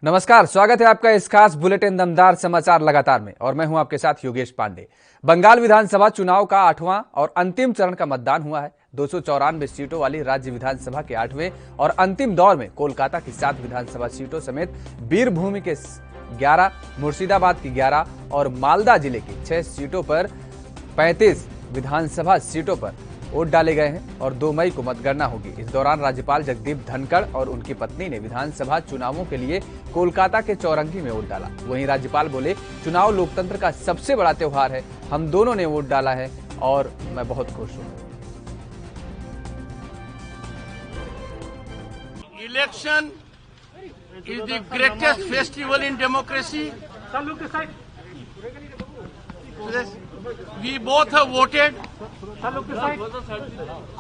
नमस्कार, स्वागत है आपका इस खास बुलेटिन दमदार समाचार लगातार में और मैं हूं आपके साथ योगेश पांडे। बंगाल विधानसभा चुनाव का 8वां और अंतिम चरण का मतदान हुआ है। 294 सीटों वाली राज्य विधानसभा के 8वें और अंतिम दौर में कोलकाता की 7 विधानसभा सीटों समेत वीरभूमि के 11, मुर्शिदाबाद की 11 और मालदा जिले की 6 सीटों पर 35 विधानसभा सीटों पर वोट डाले गए हैं और 2 मई को मतगणना होगी। इस दौरान राज्यपाल जगदीप धनखड़ और उनकी पत्नी ने विधानसभा चुनावों के लिए कोलकाता के चौरंगी में वोट डाला। वहीं राज्यपाल बोले, चुनाव लोकतंत्र का सबसे बड़ा त्योहार है, हम दोनों ने वोट डाला है और मैं बहुत खुश हूं। Election is the greatest festival in democracy. We both have voted.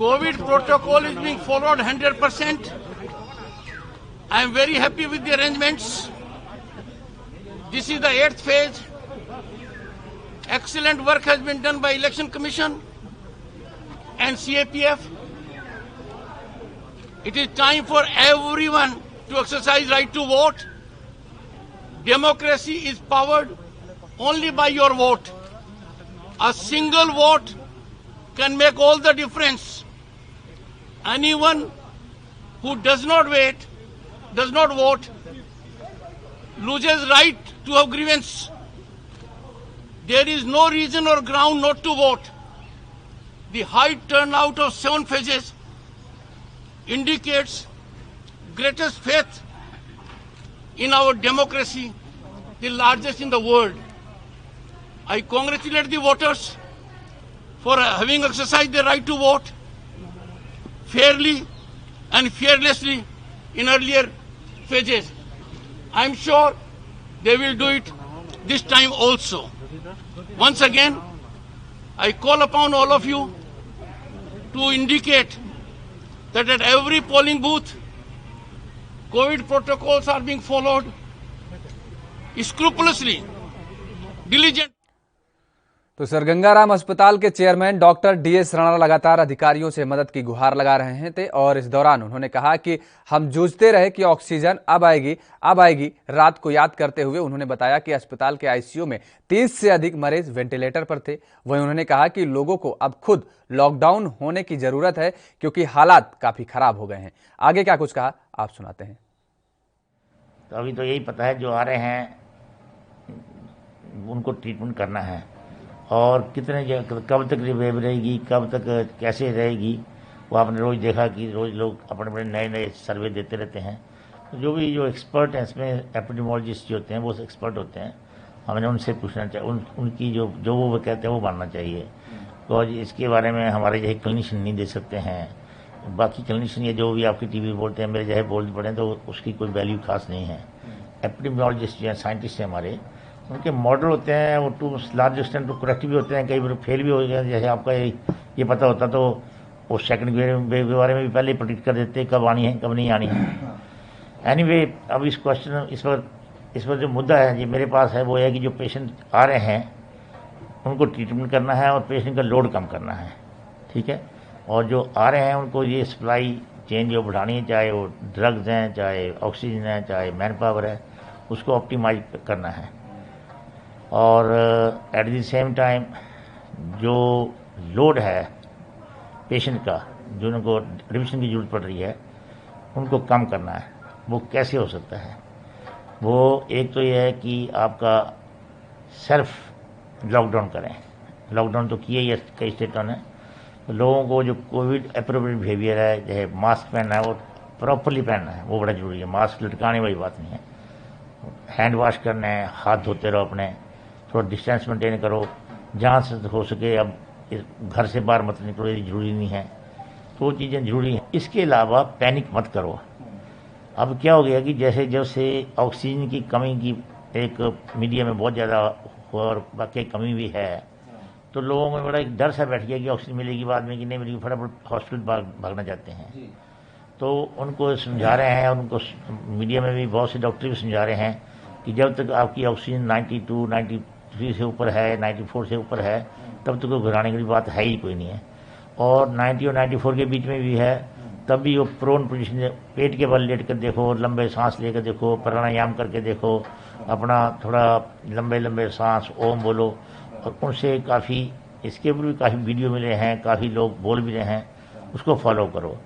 COVID protocol is being followed 100%. I am very happy with the arrangements. This is the 8th phase. Excellent work has been done by Election Commission and CAPF. It is time for everyone to exercise right to vote. Democracy is powered only by your vote. A single vote can make all the difference. Anyone who does not vote, loses right to have grievance. There is no reason or ground not to vote. The high turnout of 7 phases indicates greatest faith in our democracy, the largest in the world. I congratulate the voters for having exercised their right to vote fairly and fearlessly in earlier phases. I am sure they will do it this time also. Once again, I call upon all of you to indicate that at every polling booth, COVID protocols are being followed scrupulously, diligently. तो sir Gangaram अस्पताल के chairman doctor DS Rana लगातार अधिकारियों से मदद की गुहार लगा रहे थे और इस दौरान उन्होंने कहा कि हम जूझते रहे कि ऑक्सीजन अब आएगी। रात को याद करते हुए उन्होंने बताया कि अस्पताल के आईसीयू में 30 से अधिक मरीज वेंटिलेटर पर थे। वहीं उन्होंने कहा कि लोगों को अब खुद लॉकडाउन होने की जरूरत है क्योंकि हालात काफी खराब हो गए हैं। आगे क्या कुछ कहा, आप सुनाते हैं। तो अभी तो यही पता है जो आ रहे हैं उनको ट्रीटमेंट करना है और कितने कब तक रिवाइव रहेगी, कब तक कैसे रहेगी, वो आपने रोज़ देखा कि रोज़ लोग अपने अपने नए नए सर्वे देते रहते हैं। तो जो एक्सपर्ट हैं इसमें, एपिडेमियोलॉजिस्ट जो होते हैं वो एक्सपर्ट होते हैं, हमें उनसे पूछना चाहिए, उनकी जो वो कहते हैं वो मानना चाहिए। तो इसके बारे में हमारे जैसे क्लिनिशियन नहीं दे सकते हैं। बाकी क्लिनिशियन ये जो भी आपकी टीवी बोलते हैं, मेरे जैसे बोल पड़े तो उसकी कोई वैल्यू खास नहीं है। एपिडेमियोलॉजिस्ट जो हैं, साइंटिस्ट हैं हमारे, उनके मॉडल होते हैं, वो to large extent to correct भी होते हैं, कई बार फेल भी हो गए। जैसे आपका ये पता होता तो वो सेकंड वेव के बारे में भी पहले प्रेडिक्ट कर देते कब आनी है कब नहीं आनी है। एनीवे, अब इस पर जो मुद्दा है ये मेरे पास है वो है कि जो पेशेंट आ रहे हैं उनको ट्रीटमेंट करना है और पेशेंट का लोड कम करना है, ठीक है। और जो आ रहे हैं उनको ये सप्लाई चेन जो बढ़ानी है, चाहे वो ड्रग्स हैं, चाहे ऑक्सीजन है, चाहे मैन पावर है, उसको ऑप्टिमाइज करना है। और एट द सेम टाइम जो लोड है पेशेंट का, जो उनको एडमिशन की जरूरत पड़ रही है, उनको कम करना है। वो कैसे हो सकता है? वो एक तो ये है कि आपका सेल्फ लॉकडाउन करें। लॉकडाउन तो किया ही है कई स्टेटों ने। तो लोगों को जो कोविड एप्रोप्रिएट बिहेवियर है, जैसे मास्क पहनना है वो प्रॉपरली पहनना है, वो बड़ा जरूरी है। मास्क लटकाने वाली बात नहीं है। हैंड वॉश करना है, हाथ धोते रहो अपने, थोड़ा डिस्टेंस मेंटेन करो, जहाँ से हो सके अब घर से बाहर मत निकलो, ये जरूरी नहीं है। तो वो चीज़ें जरूरी हैं। इसके अलावा पैनिक मत करो। अब क्या हो गया कि जैसे ऑक्सीजन की कमी की एक मीडिया में बहुत ज़्यादा और बाकी कमी भी है, तो लोगों में बड़ा एक डर सा बैठ गया कि ऑक्सीजन मिलेगी बाद में कि नहीं मिलेगी, फटाफट हॉस्पिटल भागना चाहते हैं। तो उनको समझा रहे हैं, उनको मीडिया में भी बहुत से डॉक्टर भी समझा रहे हैं कि जब तक आपकी ऑक्सीजन 92, 93 से ऊपर है, 94 से ऊपर है, तब तक घबराने की बात है ही कोई नहीं है। और 90 और 94 के बीच में भी है तब भी वो प्रोन पोजीशन, पेट के बल लेट कर देखो, लंबे सांस लेकर देखो, प्राणायाम करके देखो, अपना थोड़ा लंबे लंबे सांस ओम बोलो, और उनसे काफ़ी, इसके ऊपर भी काफ़ी वीडियो मिले हैं, काफ़ी लोग बोल भी रहे हैं, उसको फॉलो करो।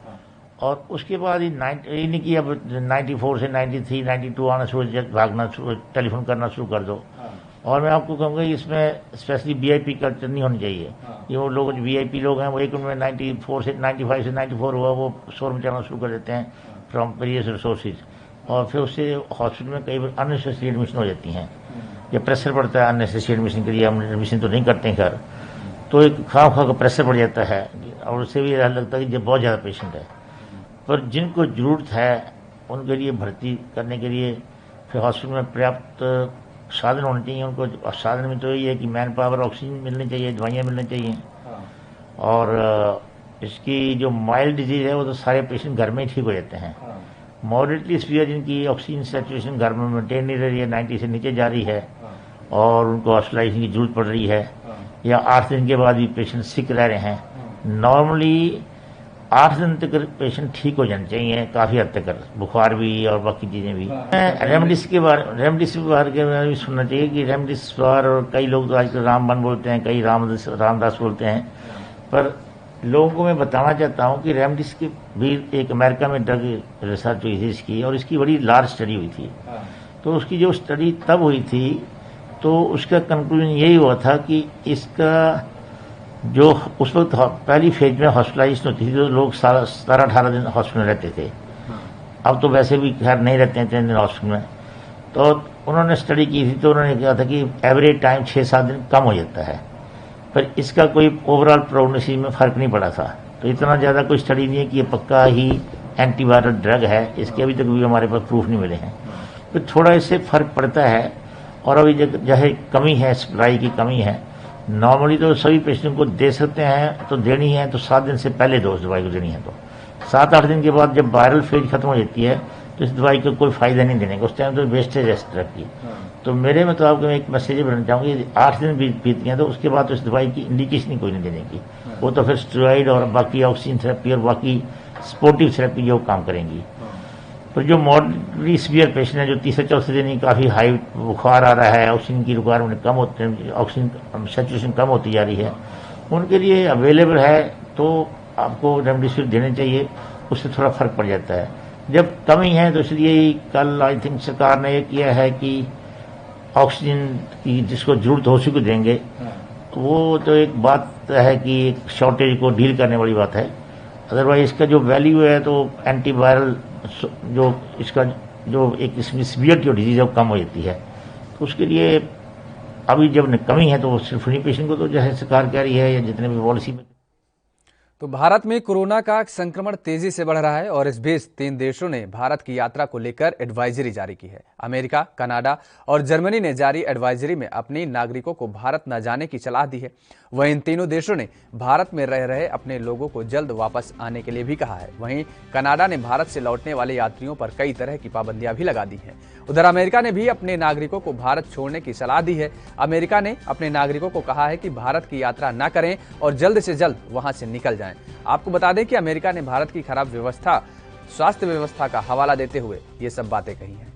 और उसके बाद ये नहीं कि अब 94 से 93, 92 आना शुरू, भागना शुरू, टेलीफोन करना शुरू कर दो। और मैं आपको कहूँगा इसमें स्पेशली वीआईपी कल्चर नहीं होनी चाहिए। ये वो लोग वीआईपी लोग हैं, वो एक उनमें 94 से 95 से 94 हुआ, वो शोर मचाना शुरू कर देते हैं फ्रॉम वेरियस रिसोर्सेज, और फिर उससे हॉस्पिटल में कई बार अननेसेसरी एडमिशन हो जाती हैं, या प्रेशर पड़ता है अननेसेसरी एडमिशन के लिए। हम एडमिशन तो नहीं करते हैं घर, तो एक खाम खा का प्रेशर पड़ जाता है, और उससे भी लगता है कि जब बहुत ज़्यादा पेशेंट है। पर जिनको ज़रूरत है उनके लिए भर्ती करने के लिए फिर हॉस्पिटल में पर्याप्त साधन होने चाहिए। उनको साधन में तो ये है कि मैन पावर, ऑक्सीजन मिलनी चाहिए, दवाइयाँ मिलनी चाहिए। और इसकी जो माइल्ड डिजीज़ है वो तो सारे पेशेंट घर में ही ठीक हो जाते हैं। मॉडरेटली सीवियर जिनकी ऑक्सीजन सैचुरेशन घर में मेंटेन नहीं रही है, 90 से नीचे जा रही है, और उनको हॉस्पिटलाइजेशन की जरूरत पड़ रही है, या 8 दिन के बाद भी पेशेंट सिक रह रहे हैं, नॉर्मली 8 दिन तक पेशेंट ठीक हो जाने चाहिए, काफ़ी हद तक, बुखार भी और बाकी चीज़ें भी। रेमडेसिविर बारे में भी सुनना चाहिए कि रेमडेसिविर, और कई लोग तो आजकल रामबाण बोलते हैं, कई रामदास बोलते हैं, पर लोगों को मैं बताना चाहता हूँ कि रेमडेसिविर एक अमेरिका में ड्रग रिसर्च हुई थी इसकी, और इसकी बड़ी लार्ज स्टडी हुई थी। तो उसकी जो स्टडी तब हुई थी, तो उसका कंक्लूजन यही हुआ था कि इसका जो उस वक्त पहली फेज में हॉस्पिटलाइजेशन होती थी तो लोग 17-18 दिन हॉस्पिटल में रहते थे। अब तो वैसे भी खैर नहीं रहते हैं 3 दिन हॉस्पिटल में। तो उन्होंने स्टडी की थी, तो उन्होंने कहा था कि एवरेज टाइम 6-7 दिन कम हो जाता है, पर इसका कोई ओवरऑल प्रोग्नोसिस में फ़र्क नहीं पड़ा था। तो इतना ज़्यादा कोई स्टडी नहीं है कि ये पक्का ही एंटीवायरल ड्रग है, इसके अभी तक भी हमारे पास प्रूफ नहीं मिले हैं। तो थोड़ा इससे फ़र्क पड़ता है। और अभी जैसे कमी है, सप्लाई की कमी है, नॉर्मली तो सभी पेशेंट को दे सकते हैं, तो देनी है तो 7 दिन से पहले डोज दवाई को देनी है। तो 7-8 दिन के बाद जब वायरल फेज खत्म हो जाती है तो इस दवाई का कोई फायदा नहीं देने का, उस टाइम तो वेस्टेज है इस ड्रग की। तो मेरे में तो आपको एक मैसेज बनाना चाहूँगी, 8 दिन बीत गए तो उसके बाद तो इस दवाई की इंडिकेशन कोई नहीं देने की। वो तो फिर स्टेरॉइड और बाकी ऑक्सीजन थेरेपी और बाकी सपोर्टिव थेरेपी जो काम करेंगी। पर जो मॉडरेटली सीवियर पेशेंट है, जो 3-4 दिन ही काफ़ी हाई बुखार आ रहा है, ऑक्सीजन की रिक्वायरमेंट कम होते हैं, ऑक्सीजन सैचुरेशन कम होती जा रही है, उनके लिए अवेलेबल है तो आपको रेमडेसिविर देने चाहिए, उससे थोड़ा फ़र्क पड़ जाता है। जब कमी है तो इसलिए कल आई थिंक सरकार ने ये किया है कि ऑक्सीजन की जिसको जरूरत हो उसी को देंगे। वो तो एक बात है कि शॉर्टेज को डील करने वाली बात है, अदरवाइज इसका जो वैल्यू है तो एंटीवायरल जो इसका जो एक इसमें सीवियरिटी ऑफ डिजीज है वो कम हो जाती है। तो उसके लिए अभी जब कमी है तो वो सिर्फ उन्हीं पेशेंट को तो जैसे सरकार कह रही है या जितने भी पॉलिसी में। तो भारत में कोरोना का संक्रमण तेजी से बढ़ रहा है और इस बीच 3 देशों ने भारत की यात्रा को लेकर एडवाइजरी जारी की है। अमेरिका, कनाडा और जर्मनी ने जारी एडवाइजरी में अपने नागरिकों को भारत न जाने की सलाह दी है। वहीं इन तीनों देशों ने भारत में रह रहे अपने लोगों को जल्द वापस आने के लिए भी कहा है। वहीं कनाडा ने भारत से लौटने वाले यात्रियों पर कई तरह की पाबंदियां भी लगा दी हैं। उधर अमेरिका ने भी अपने नागरिकों को भारत छोड़ने की सलाह दी है। अमेरिका ने अपने नागरिकों को कहा है कि भारत की यात्रा न करें और जल्द से जल्द वहां से निकल जाएं। आपको बता दें कि अमेरिका ने भारत की खराब स्वास्थ्य व्यवस्था का हवाला देते हुए ये सब बातें कही हैं।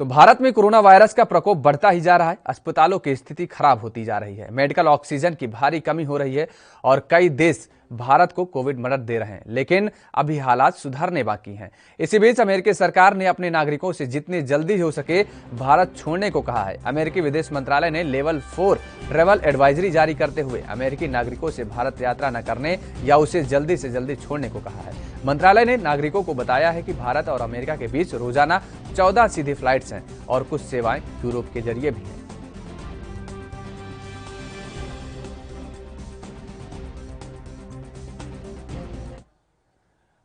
तो भारत में कोरोना वायरस का प्रकोप बढ़ता ही जा रहा है। अस्पतालों की स्थिति खराब होती जा रही है, मेडिकल ऑक्सीजन की भारी कमी हो रही है और कई देश भारत को कोविड मदद दे रहे हैं, लेकिन अभी हालात सुधरने बाकी हैं। इसी बीच अमेरिकी सरकार ने अपने नागरिकों से जितनी जल्दी हो सके भारत छोड़ने को कहा है। अमेरिकी विदेश मंत्रालय ने लेवल 4 ट्रैवल एडवाइजरी जारी करते हुए अमेरिकी नागरिकों से भारत यात्रा न करने या उसे जल्दी से जल्दी छोड़ने को कहा है। मंत्रालय ने नागरिकों को बताया है कि भारत और अमेरिका के बीच रोजाना 14 सीधी फ्लाइट्स हैं और कुछ सेवाएं यूरोप के जरिए भी हैं।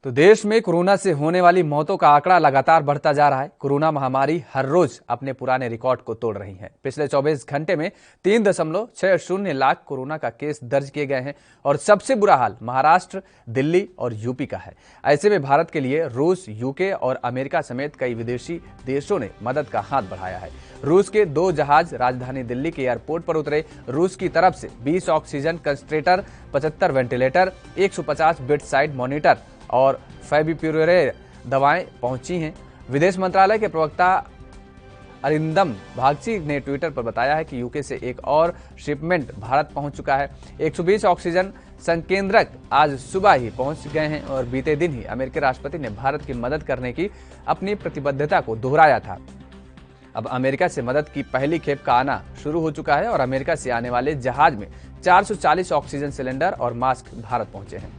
तो देश में कोरोना से होने वाली मौतों का आंकड़ा लगातार बढ़ता जा रहा है। कोरोना महामारी हर रोज अपने पुराने रिकॉर्ड को तोड़ रही है। पिछले 24 घंटे में 3.60 लाख कोरोना का केस दर्ज किए गए हैं और सबसे बुरा हाल महाराष्ट्र, दिल्ली और यूपी का है। ऐसे में भारत के लिए रूस, यूके और अमेरिका समेत कई विदेशी देशों ने मदद का हाथ बढ़ाया है। रूस के 2 जहाज राजधानी दिल्ली के एयरपोर्ट पर उतरे। रूस की तरफ से 20 oxygen concentrator, 75 ventilator, 150 bed side monitor और फैविपिरेविर दवाएं पहुंची हैं। विदेश मंत्रालय के प्रवक्ता अरिंदम बागची ने ट्विटर पर बताया है कि यूके से एक और शिपमेंट भारत पहुंच चुका है। 120 ऑक्सीजन संकेंद्रक आज सुबह ही पहुंच गए हैं और बीते दिन ही अमेरिकी राष्ट्रपति ने भारत की मदद करने की अपनी प्रतिबद्धता को दोहराया था। अब अमेरिका से मदद की पहली खेप का आना शुरू हो चुका है और अमेरिका से आने वाले जहाज में 440 ऑक्सीजन सिलेंडर और मास्क भारत पहुंचे हैं।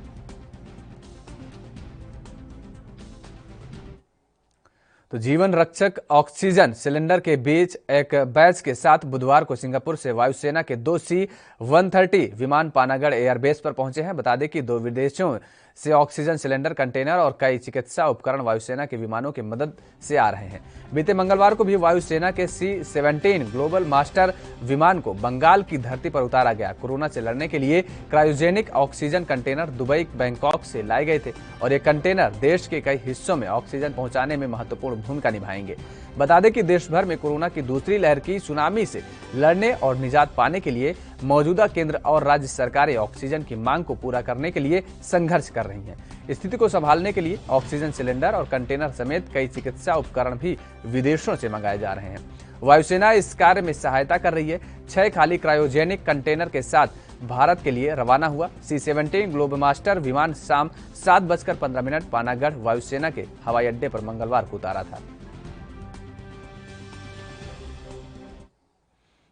तो जीवन रक्षक ऑक्सीजन सिलेंडर के बीच एक बैच के साथ बुधवार को सिंगापुर से वायुसेना के 2 C-130 विमान पानागढ़ एयरबेस पर पहुंचे हैं। बता दें कि 2 विदेशों से ऑक्सीजन सिलेंडर, कंटेनर और कई चिकित्सा उपकरण वायुसेना के विमानों की मदद से आ रहे हैं। बीते मंगलवार को भी वायुसेना के C-17 ग्लोबल मास्टर विमान को बंगाल की धरती पर उतारा गया। कोरोना से लड़ने के लिए cryogenic oxygen container Dubai, Bangkok से लाए गए थे और ये कंटेनर देश के कई हिस्सों में ऑक्सीजन पहुंचाने में महत्वपूर्ण भूमिका निभाएंगे। बता दें कि देश भर में कोरोना की दूसरी लहर की सुनामी से लड़ने और निजात पाने के लिए मौजूदा केंद्र और राज्य सरकारें ऑक्सीजन की मांग को पूरा करने के लिए संघर्ष कर रही हैं। स्थिति को संभालने के लिए ऑक्सीजन सिलेंडर और कंटेनर समेत कई चिकित्सा उपकरण भी विदेशों से मंगाए जा रहे हैं। वायुसेना इस कार्य में सहायता कर रही है। 6 खाली क्रायोजेनिक कंटेनर के साथ भारत के लिए रवाना हुआ C-17 ग्लोबल मास्टर विमान शाम 7:15 पानागढ़ वायुसेना के हवाई अड्डे पर मंगलवार को उतारा था।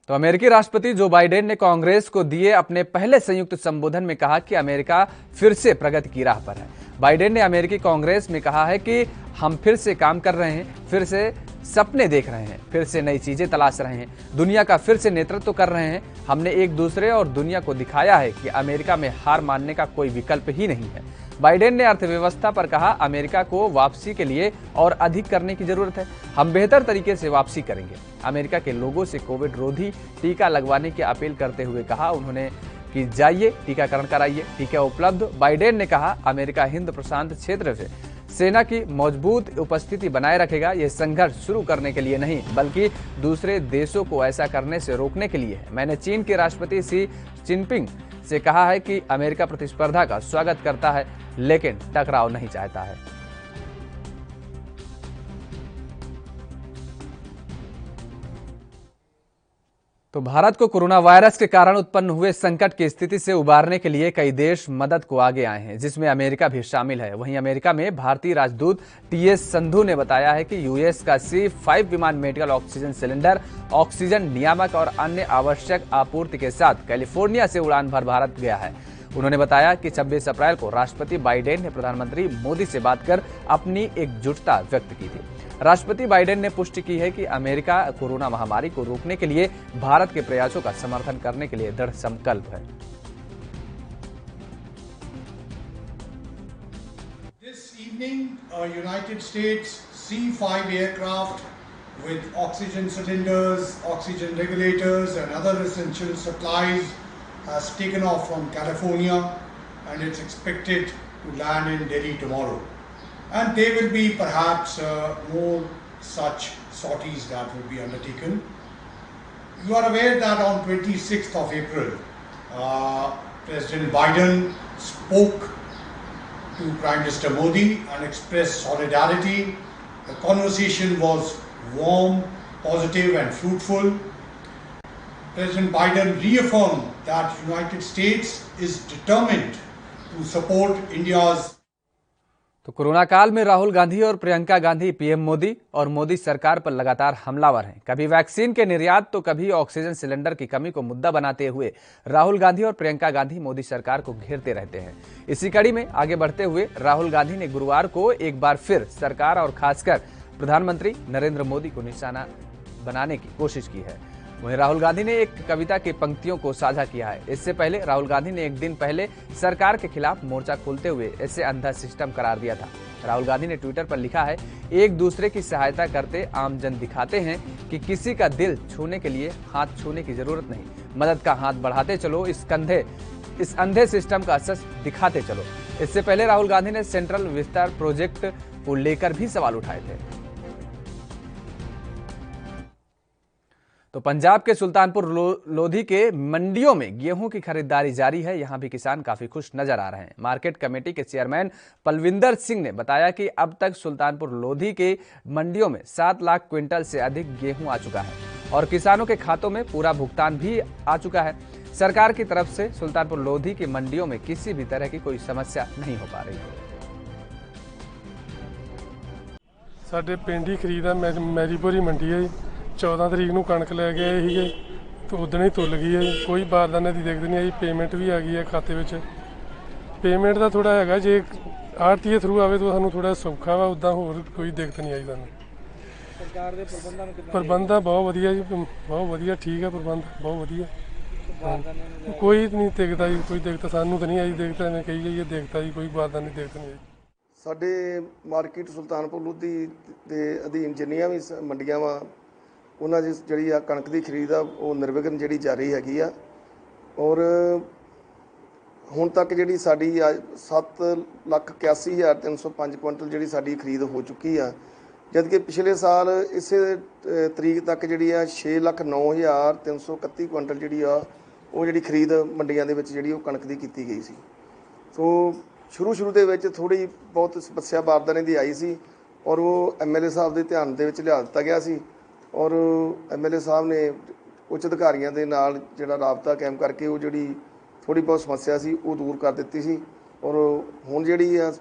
तो अमेरिकी राष्ट्रपति जो बाइडेन ने कांग्रेस को दिए अपने पहले संयुक्त संबोधन में कहा कि अमेरिका फिर से प्रगति की राह पर है। बाइडेन ने अमेरिकी कांग्रेस में कहा है कि हम फिर से काम कर रहे हैं, फिर से सपने देख रहे हैं, फिर से नई चीजें तलाश रहे हैं, दुनिया का फिर से नेतृत्व कर रहे हैं। हमने एक दूसरे और दुनिया को दिखाया है कि अमेरिका में हार मानने का कोई विकल्प ही नहीं है। बाइडेन ने अर्थव्यवस्था पर कहा, अमेरिका को वापसी के लिए और अधिक करने की जरूरत है। हम बेहतर तरीके से वापसी करेंगे। अमेरिका के लोगों से कोविड रोधी टीका लगवाने की अपील करते हुए कहा उन्होंने कि जाइए टीकाकरण कराइए, टीका उपलब्ध। बाइडेन ने कहा अमेरिका हिंद प्रशांत क्षेत्र से सेना की मजबूत उपस्थिति बनाए रखेगा। यह संघर्ष शुरू करने के लिए नहीं बल्कि दूसरे देशों को ऐसा करने से रोकने के लिए है। मैंने चीन के राष्ट्रपति शी जिनपिंग से कहा है कि अमेरिका प्रतिस्पर्धा का स्वागत करता है लेकिन टकराव नहीं चाहता है। तो भारत को कोरोना वायरस के कारण उत्पन्न हुए संकट की स्थिति से उबारने के लिए कई देश मदद को आगे आए हैं, जिसमें अमेरिका भी शामिल है। वहीं अमेरिका में भारतीय राजदूत TS संधू ने बताया है कि यूएस का C-5 विमान मेडिकल ऑक्सीजन सिलेंडर, ऑक्सीजन नियामक और अन्य आवश्यक आपूर्ति के साथ कैलिफोर्निया से उड़ान भर भारत गया है। उन्होंने बताया कि 26 अप्रैल को राष्ट्रपति बाइडेन ने प्रधानमंत्री मोदी से बात कर अपनी एकजुटता व्यक्त की थी। राष्ट्रपति बाइडेन ने पुष्टि की है कि अमेरिका कोरोना महामारी को रोकने के लिए भारत के प्रयासों का समर्थन करने के लिए दृढ़ संकल्प है। This evening, United States C-5 aircraft with oxygen cylinders, oxygen regulators, and other essential supplies has taken off from California, and it's expected to land in Delhi tomorrow. And there will be perhaps more such sorties that will be undertaken. You are aware that on 26th of April, President Biden spoke to Prime Minister Modi and expressed solidarity. The conversation was warm, positive and fruitful. President Biden reaffirmed that United States is determined to support India's तो corona काल में राहुल गांधी और Priyanka Gandhi PM Modi और मोदी सरकार पर लगातार हमलावर हैं। कभी वैक्सीन के निर्यात तो कभी ऑक्सीजन सिलेंडर की कमी को मुद्दा बनाते हुए राहुल गांधी और प्रियंका गांधी मोदी सरकार को घेरते रहते हैं। इसी कड़ी में आगे बढ़ते हुए राहुल गांधी ने गुरुवार को एक बार फिर सरकार और खासकर प्रधानमंत्री नरेंद्र मोदी को निशाना बनाने की कोशिश की है। वहीं राहुल गांधी ने एक कविता की पंक्तियों को साझा किया है। इससे पहले राहुल गांधी ने एक दिन पहले सरकार के खिलाफ मोर्चा खोलते हुए इसे अंधा सिस्टम करार दिया था। राहुल गांधी ने ट्विटर पर लिखा है, एक दूसरे की सहायता करते आमजन दिखाते हैं कि किसी का दिल छूने के लिए हाथ छूने की जरूरत नहीं, मदद का हाथ बढ़ाते चलो, इस अंधे सिस्टम का असर दिखाते चलो। इससे पहले राहुल गांधी ने सेंट्रल विस्तार प्रोजेक्ट को लेकर भी सवाल उठाए थे। तो पंजाब के सुल्तानपुर लोधी के मंडियों में गेहूं की खरीदारी जारी है। यहां भी किसान काफी खुश नजर आ रहे हैं। मार्केट कमेटी के चेयरमैन पलविंदर सिंह ने बताया कि अब तक सुल्तानपुर लोधी के मंडियों में 7 लाख क्विंटल से अधिक गेहूं आ चुका है और किसानों के खातों में पूरा भुगतान भी आ चुका है। सरकार की तरफ से सुल्तानपुर लोधी की मंडियों में किसी भी तरह की कोई समस्या नहीं हो पा रही है। ਸਾਡੇ ਪਿੰਡ ਹੀ ਖਰੀਦਾ ਮੈਰੀਪੁਰੀ ਮੰਡੀ ਹੈ। 14 ਤਰੀਕ ਨੂੰ ਕਣਕ ਲੈ ਕੇ ਆਏ ਸੀਗੇ ਤੇ ਉਦੋਂ ਹੀ ਤੁੱਲ ਗਈ ਹੈ। ਕੋਈ ਬਾਰਦਾਨੇ ਦੀ ਦਿੱਕਤ ਨਹੀਂ ਆਈ। ਪੇਮੈਂਟ ਵੀ ਆ ਗਈ ਹੈ ਖਾਤੇ ਵਿੱਚ। ਪੇਮੈਂਟ ਦਾ ਥੋੜਾ ਹੈਗਾ, ਜੇ ਆਰਟੀਏ ਥਰੂ ਆਵੇ ਤਾਂ ਸਾਨੂੰ ਥੋੜਾ ਸੌਖਾ ਵਾ, ਉਦਾਂ ਹੋਰ ਕੋਈ ਦਿੱਕਤ ਨਹੀਂ ਆਈ ਸਾਨੂੰ। ਸਰਕਾਰ ਦੇ ਪ੍ਰਬੰਧ ਬਹੁਤ ਵਧੀਆ ਜੀ, ਬਹੁਤ ਵਧੀਆ, ਠੀਕ ਹੈ ਪ੍ਰਬੰਧ ਬਹੁਤ ਵਧੀਆ। ਕੋਈ ਨਹੀਂ ਦਿੱਕਤ ਆਈ, ਕੋਈ ਦਿੱਕਤ ਸਾਨੂੰ ਤਾਂ ਨਹੀਂ ਆਈ। ਦਿੱਕਤ ਐਵੇਂ ਕਹੀ ਗਈ ਹੈ ਦਿੱਕਤ ਆਈ, ਕੋਈ ਬਾਰਦਾਨੇ ਦੀ ਦਿੱਕਤ ਨਹੀਂ ਆਈ। ਸਾਡੇ ਮਾਰਕੀਟ ਸੁਲਤਾਨਪੁਰ ਲੋਧੀ ਦੇ ਅਧੀਨ ਜਿੰਨੀਆਂ ਵੀ ਮੰਡੀਆਂ ਵਾ, ਉਹਨਾਂ ਦੀ ਜਿਹੜੀ ਆ ਕਣਕ ਦੀ ਖਰੀਦ ਆ ਉਹ ਨਿਰਵਿਘਨ ਜਿਹੜੀ ਜਾਰੀ ਹੈਗੀ ਆ। ਔਰ ਹੁਣ ਤੱਕ ਜਿਹੜੀ ਸਾਡੀ 7,81,305 ਕੁਇੰਟਲ ਜਿਹੜੀ ਸਾਡੀ ਖਰੀਦ ਹੋ ਚੁੱਕੀ ਆ, ਜਦ ਕਿ ਪਿਛਲੇ ਸਾਲ ਇਸੇ ਤਰੀਕ ਤੱਕ ਜਿਹੜੀ ਆ 6,09,331 ਕੁਇੰਟਲ ਜਿਹੜੀ ਆ ਉਹ ਜਿਹੜੀ ਖਰੀਦ ਮੰਡੀਆਂ ਦੇ ਵਿੱਚ ਜਿਹੜੀ ਉਹ ਕਣਕ ਦੀ ਕੀਤੀ ਗਈ ਸੀ। ਸੋ ਸ਼ੁਰੂ ਦੇ ਵਿੱਚ ਥੋੜੀ ਬਹੁਤ ਸਮੱਸਿਆ ਬਾਰਦਾਨੇ ਦੀ ਆਈ ਸੀ ਔਰ ਉਹ ਐਮਐਲਏ ਸਾਹਿਬ ਦੇ ਧਿਆਨ ਦੇ ਵਿੱਚ ਲਿਆ ਦਿੱਤਾ ਗਿਆ ਸੀ ਔਰ ਐਮਐਲਏ ਸਾਹਿਬ ਨੇ ਉੱਚ ਅਧਿਕਾਰੀਆਂ ਦੇ ਨਾਲ ਜਿਹੜਾ ਰਾਬਤਾ ਕਾਇਮ ਕਰਕੇ ਉਹ ਜਿਹੜੀ ਥੋੜੀ ਬਹੁਤ ਸਮੱਸਿਆ ਸੀ ਉਹ ਦੂਰ ਕਰ ਦਿੱਤੀ ਸੀ ਔਰ ਹੁਣ ਜਿਹੜੀ ਆ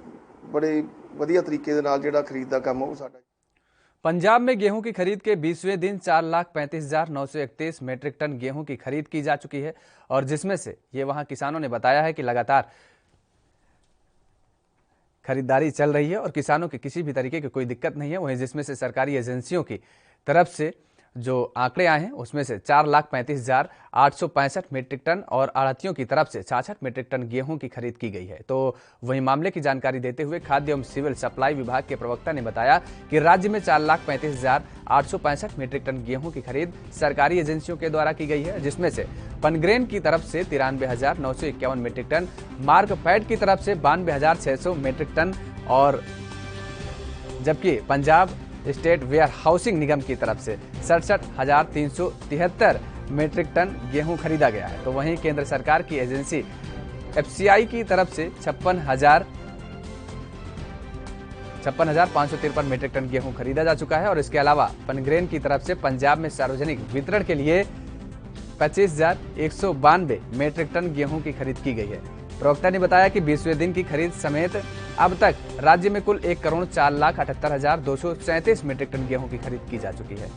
ਬੜੇ ਵਧੀਆ ਤਰੀਕੇ ਦੇ ਨਾਲ ਜਿਹੜਾ ਖਰੀਦ ਦਾ ਕੰਮ ਉਹ ਸਾਡਾ। पंजाब में गेहूं की खरीद के 20वें दिन 4,35,931 मीट्रिक टन गेहूं की खरीद की जा चुकी है और जिसमें से ये वहां किसानों ने बताया है कि लगातार खरीदारी चल रही है और किसानों की किसी भी तरीके की कोई दिक्कत नहीं है। वहीं जिसमें से सरकारी एजेंसियों की तरफ से जो आंकड़े आए हैं उसमें से 4,35,865 मीट्रिक टन और आढ़तियों की तरफ से 66 मीट्रिक टन गेहूं की खरीद की गई है। तो वहीं मामले की जानकारी देते हुए खाद्य एवं सिविल सप्लाई विभाग के प्रवक्ता ने बताया कि राज्य में 4,35,865 मीट्रिक टन गेहूं की खरीद सरकारी एजेंसियों के द्वारा की गई है, जिसमें से पनग्रेन की तरफ से 93,951 मीट्रिक टन, मार्कफेड की तरफ से 92,600 मीट्रिक टन और जबकि पंजाब स्टेट वेयर हाउसिंग निगम की तरफ से 67,373 मीट्रिक टन गेहूं खरीदा गया है। तो वहीं केंद्र सरकार की एजेंसी एफसीआई की तरफ से 56,553 मीट्रिक टन गेहूं खरीदा जा चुका है और इसके अलावा पनग्रेन की तरफ से पंजाब में सार्वजनिक वितरण के लिए 25,192 मीट्रिक टन गेहूं की खरीद की गई है। प्रवक्ता ने बताया कि 20वें दिन की खरीद समेत अब तक राज्य में कुल 1,04,78,237 मीट्रिक टन गेहूं की खरीद की जा चुकी है।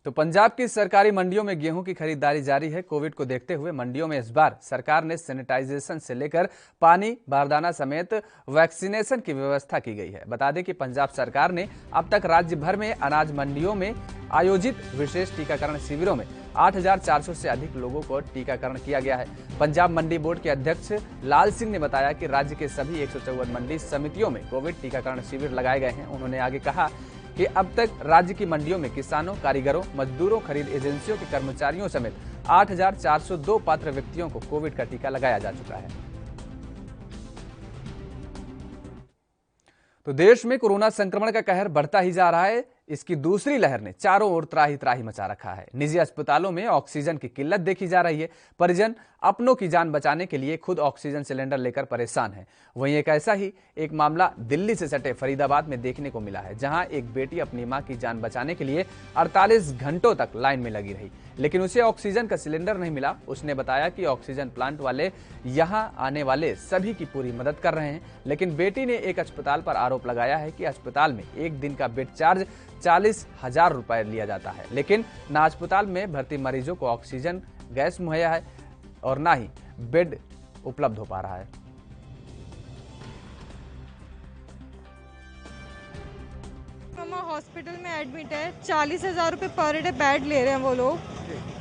तो पंजाब की सरकारी मंडियों में गेहूं की खरीदारी जारी है। कोविड को देखते हुए मंडियों में इस बार सरकार ने सैनिटाइजेशन से लेकर पानी, बारदाना समेत वैक्सीनेशन की व्यवस्था की गई है। बता दें कि पंजाब सरकार ने अब तक राज्य भर में अनाज मंडियों में आयोजित विशेष टीकाकरण शिविरों में 8,400 से अधिक लोगों को टीकाकरण किया गया है। पंजाब मंडी बोर्ड के अध्यक्ष लाल सिंह ने बताया कि राज्य के सभी 154 मंडी समितियों में कोविड टीकाकरण शिविर लगाए गए हैं। उन्होंने आगे कहा कि अब तक राज्य की मंडियों में किसानों, कारीगरों, मजदूरों, खरीद एजेंसियों के कर्मचारियों समेत 8,402 पात्र व्यक्तियों को कोविड का टीका लगाया जा चुका है। तो देश में कोरोना संक्रमण का कहर बढ़ता ही जा रहा है। इसकी दूसरी लहर ने चारों ओर त्राही त्राही मचा रखा है। निजी अस्पतालों में ऑक्सीजन की किल्लत देखी जा रही है। परिजन अपनों की जान बचाने के लिए खुद ऑक्सीजन सिलेंडर लेकर परेशान है। वहीं एक ऐसा ही एक मामला दिल्ली से सटे फरीदाबाद में देखने को मिला है, जहां एक बेटी अपनी मां की जान बचाने के लिए 48 घंटों तक लाइन में लगी रही, लेकिन उसे ऑक्सीजन का सिलेंडर नहीं मिला। उसने बताया कि ऑक्सीजन प्लांट वाले यहां आने वाले सभी की पूरी मदद कर रहे हैं, लेकिन बेटी ने एक अस्पताल पर आरोप लगाया है कि अस्पताल में एक दिन का बेड चार्ज 40,000 रुपए लिया जाता है। लेकिन न अस्पताल में भर्ती मरीजों को ऑक्सीजन गैस मुहैया है और न ही बेड उपलब्ध हो पा रहा है। मम्मा हॉस्पिटल में एडमिट है, 40,000 रुपये पर डे बेड ले रहे हैं वो लोग,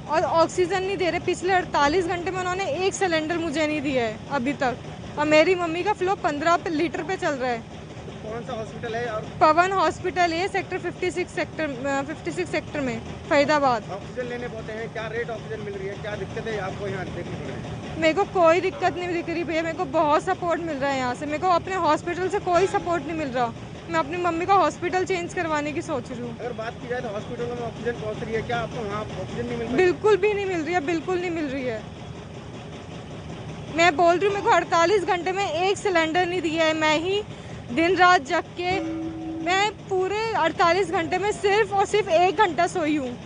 और ऑक्सीजन नहीं दे रहे। पिछले 48 घंटे में उन्होंने एक सिलेंडर मुझे नहीं दिया है अभी तक, और मेरी मम्मी का फ्लो 15 लीटर पे चल रहा है। कौन सा हॉस्पिटल है? और पवन हॉस्पिटल है, सेक्टर 56 सेक्टर में, फरीदाबाद। ऑक्सीजन लेने पहुंचे हैं, क्या रेट ऑक्सीजन मिल रही है, क्या दिक्कत है आपको यहाँ देखनी पड़ रही है? मेरे को कोई दिक्कत नहीं दिख रही भैया, मेरे को बहुत सपोर्ट मिल रहा है यहाँ से। मेरे को अपने हॉस्पिटल से कोई सपोर्ट नहीं मिल रहा। मैं अपनी मम्मी का हॉस्पिटल चेंज करवाने की सोच रही हूँ। अगर बात की जाए तो हॉस्पिटल में ऑक्सीजन पहुंच रही है, क्या आपको वहाँ ऑक्सीजन नहीं मिल रही? बिल्कुल भी नहीं मिल रही है, बिल्कुल नहीं मिल रही है। मैं बोल रही हूँ, मेरे को 48 घंटे में एक सिलेंडर नहीं दिया है। मैं ही दिन रात जग के, मैं पूरे 48 घंटे में सिर्फ और सिर्फ 1 घंटा सोई हूँ,